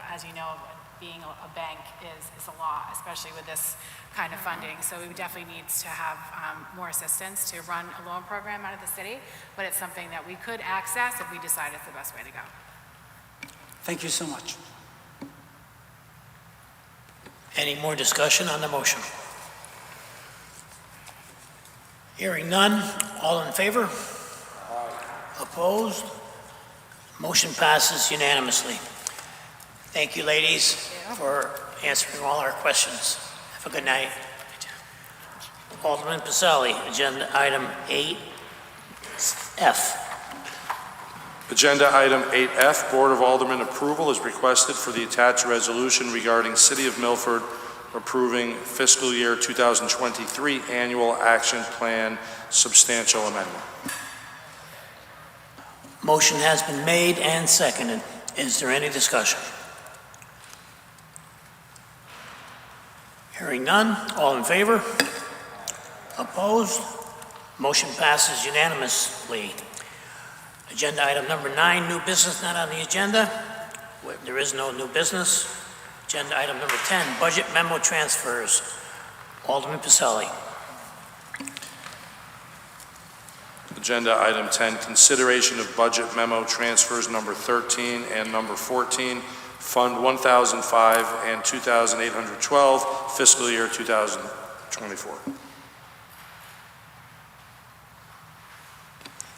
as you know, being a bank is a lot, especially with this kind of funding. So we definitely need to have more assistance to run a loan program out of the city, but it's something that we could access if we decide it's the best way to go. Thank you so much. Any more discussion on the motion? Hearing none, all in favor? Opposed? Motion passes unanimously. Thank you, ladies, for answering all our questions. Have a good night. Alderman Pacelli, agenda item 8F. Agenda item 8F, Board of Aldermen approval is requested for the attached resolution regarding City of Milford approving fiscal year 2023 annual action plan substantial amendment. Motion has been made and seconded. Is there any discussion? Hearing none, all in favor? Opposed? Motion passes unanimously. Agenda item number 9, new business not on the agenda. There is no new business. Agenda item number 10, budget memo transfers. Alderman Pacelli. Agenda item 10, consideration of budget memo transfers number 13 and number 14, Fund 1005 and 2812, fiscal year 2024.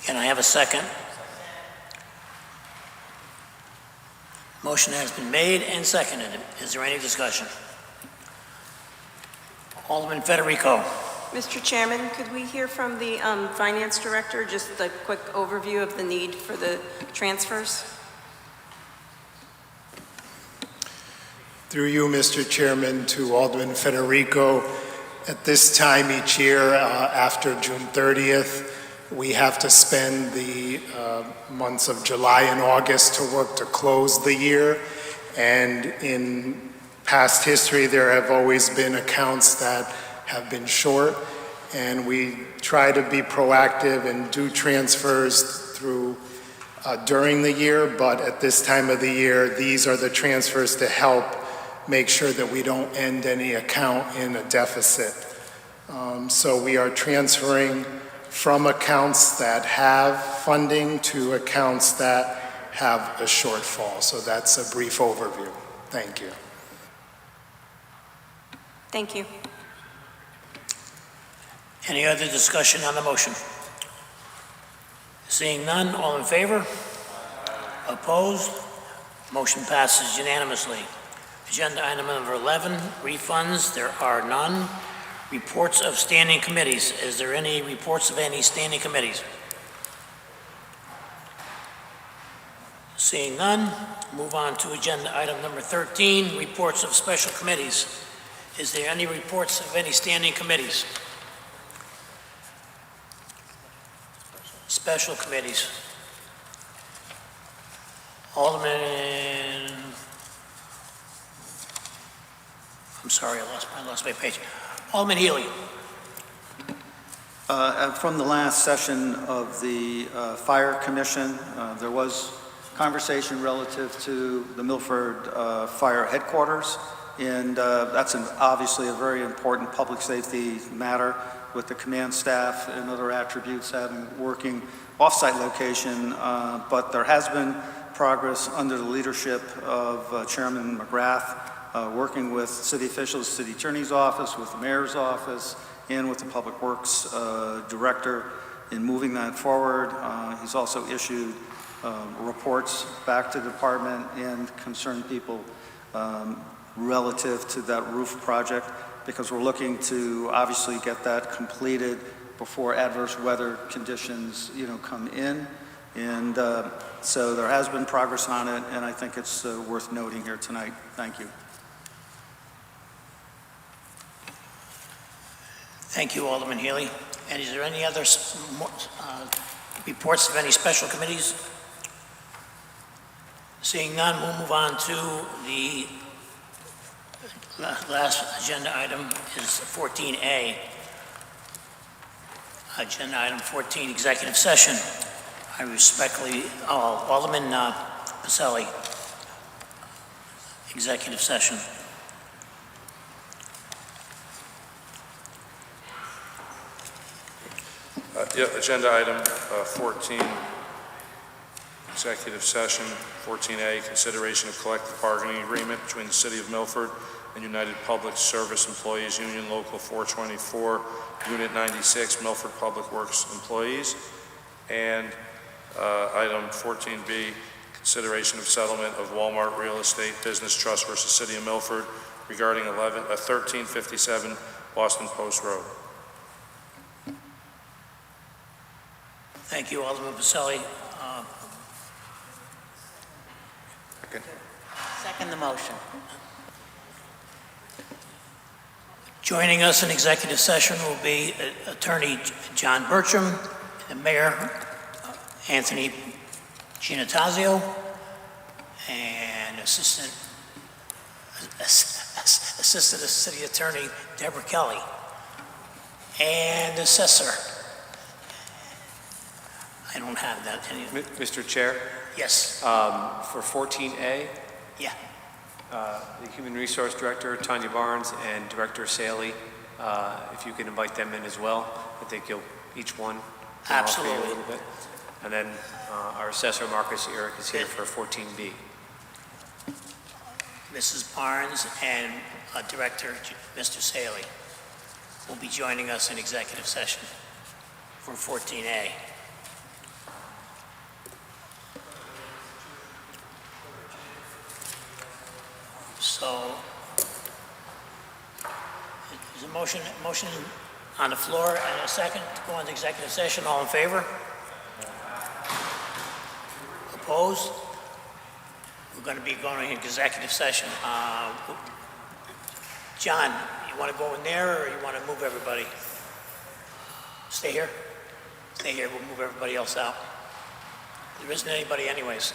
Can I have a second? Motion has been made and seconded. Is there any discussion? Alderman Federico. Mr. Chairman, could we hear from the Finance Director, just a quick overview of the need for the transfers? Through you, Mr. Chairman, to Alderman Federico. At this time each year, after June 30th, we have to spend the months of July and August to work to close the year. And in past history, there have always been accounts that have been short, and we try to be proactive and do transfers through during the year, but at this time of the year, these are the transfers to help make sure that we don't end any account in a deficit. So we are transferring from accounts that have funding to accounts that have a shortfall. So that's a brief overview. Thank you. Thank you. Any other discussion on the motion? Seeing none, all in favor? Opposed? Motion passes unanimously. Agenda item number 11, refunds. There are none. Reports of standing committees. Is there any reports of any standing committees? Seeing none, move on to agenda item number 13, reports of special committees. Is there any reports of any standing committees? Special committees. Alderman, I'm sorry, I lost my page. Alderman Healy. From the last session of the Fire Commission, there was conversation relative to the Milford Fire Headquarters, and that's obviously a very important public safety matter with the command staff and other attributes having working off-site location, but there has been progress under the leadership of Chairman McGrath, working with city officials, city attorney's office, with the mayor's office, and with the Public Works Director in moving that forward. He's also issued reports back to the department and concerned people relative to that roof project, because we're looking to obviously get that completed before adverse weather conditions, come in. And so there has been progress on it, and I think it's worth noting here tonight. Thank you. Thank you, Alderman Healy. And is there any other reports of any special committees? Seeing none, we'll move on to the last agenda item is 14A. Agenda item 14, executive session. I respectfully, Alderman Pacelli, executive session. Agenda item 14, executive session. 14A, consideration of collective bargaining agreement between the City of Milford and United Public Service Employees Union Local 424, Unit 96, Milford Public Works Employees. And item 14B, consideration of settlement of Walmart Real Estate Business Trust versus City of Milford regarding 1357 Boston Post Road. Thank you, Alderman Pacelli. Second the motion. Joining us in executive session will be Attorney John Bertram, the Mayor Anthony Giannattasio, and Assistant City Attorney Deborah Kelly, and Assessor. I don't have that. Mr. Chair? Yes. For 14A? Yeah. The Human Resource Director, Tanya Barnes, and Director Saley, if you can invite them in as well. I think you'll, each one can offer you a Absolutely. little bit. And then our Assessor, Marcus Eric, is here for 14B. Mrs. Barnes and Director Mr. Saley will be joining us in executive session for 14A. So, there's a motion on the floor and a second to go into executive session. All in favor? Opposed? We're going to be going into executive session. John, you want to go in there or you want to move everybody? Stay here? Stay here, we'll move everybody else out. There isn't anybody anyways.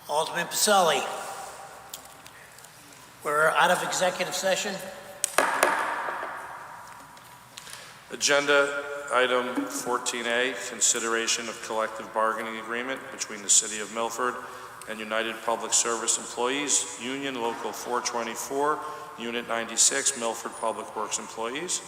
Alderman Pacelli. We're out of executive session. Agenda item 14A, consideration of collective bargaining agreement between the City of Milford and United Public Service Employees, Union Local 424, Unit 96, Milford Public Works Employees.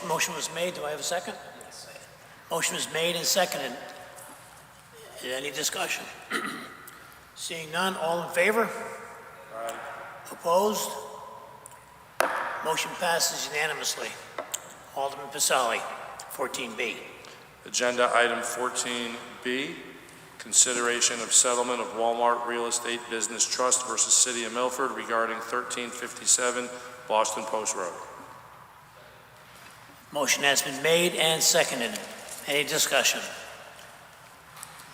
Motion was made. Do I have a second? Yes. Motion was made and seconded. Any discussion? Seeing none, all in favor? Aye. Opposed? Motion passes unanimously. Alderman Pacelli, 14B. Agenda item 14B, consideration of settlement of Walmart Real Estate Business Trust versus City of Milford regarding 1357 Boston Post Road. Motion has been made and seconded. Any discussion?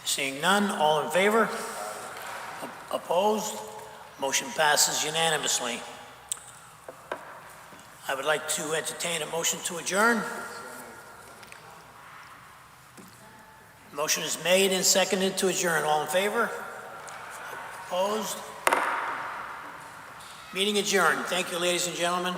Seeing none, all in favor? Opposed? Motion passes unanimously. I would like to entertain a motion to adjourn. Motion is made and seconded to adjourn. All in favor? Opposed? Meeting adjourned. Thank you, ladies and gentlemen.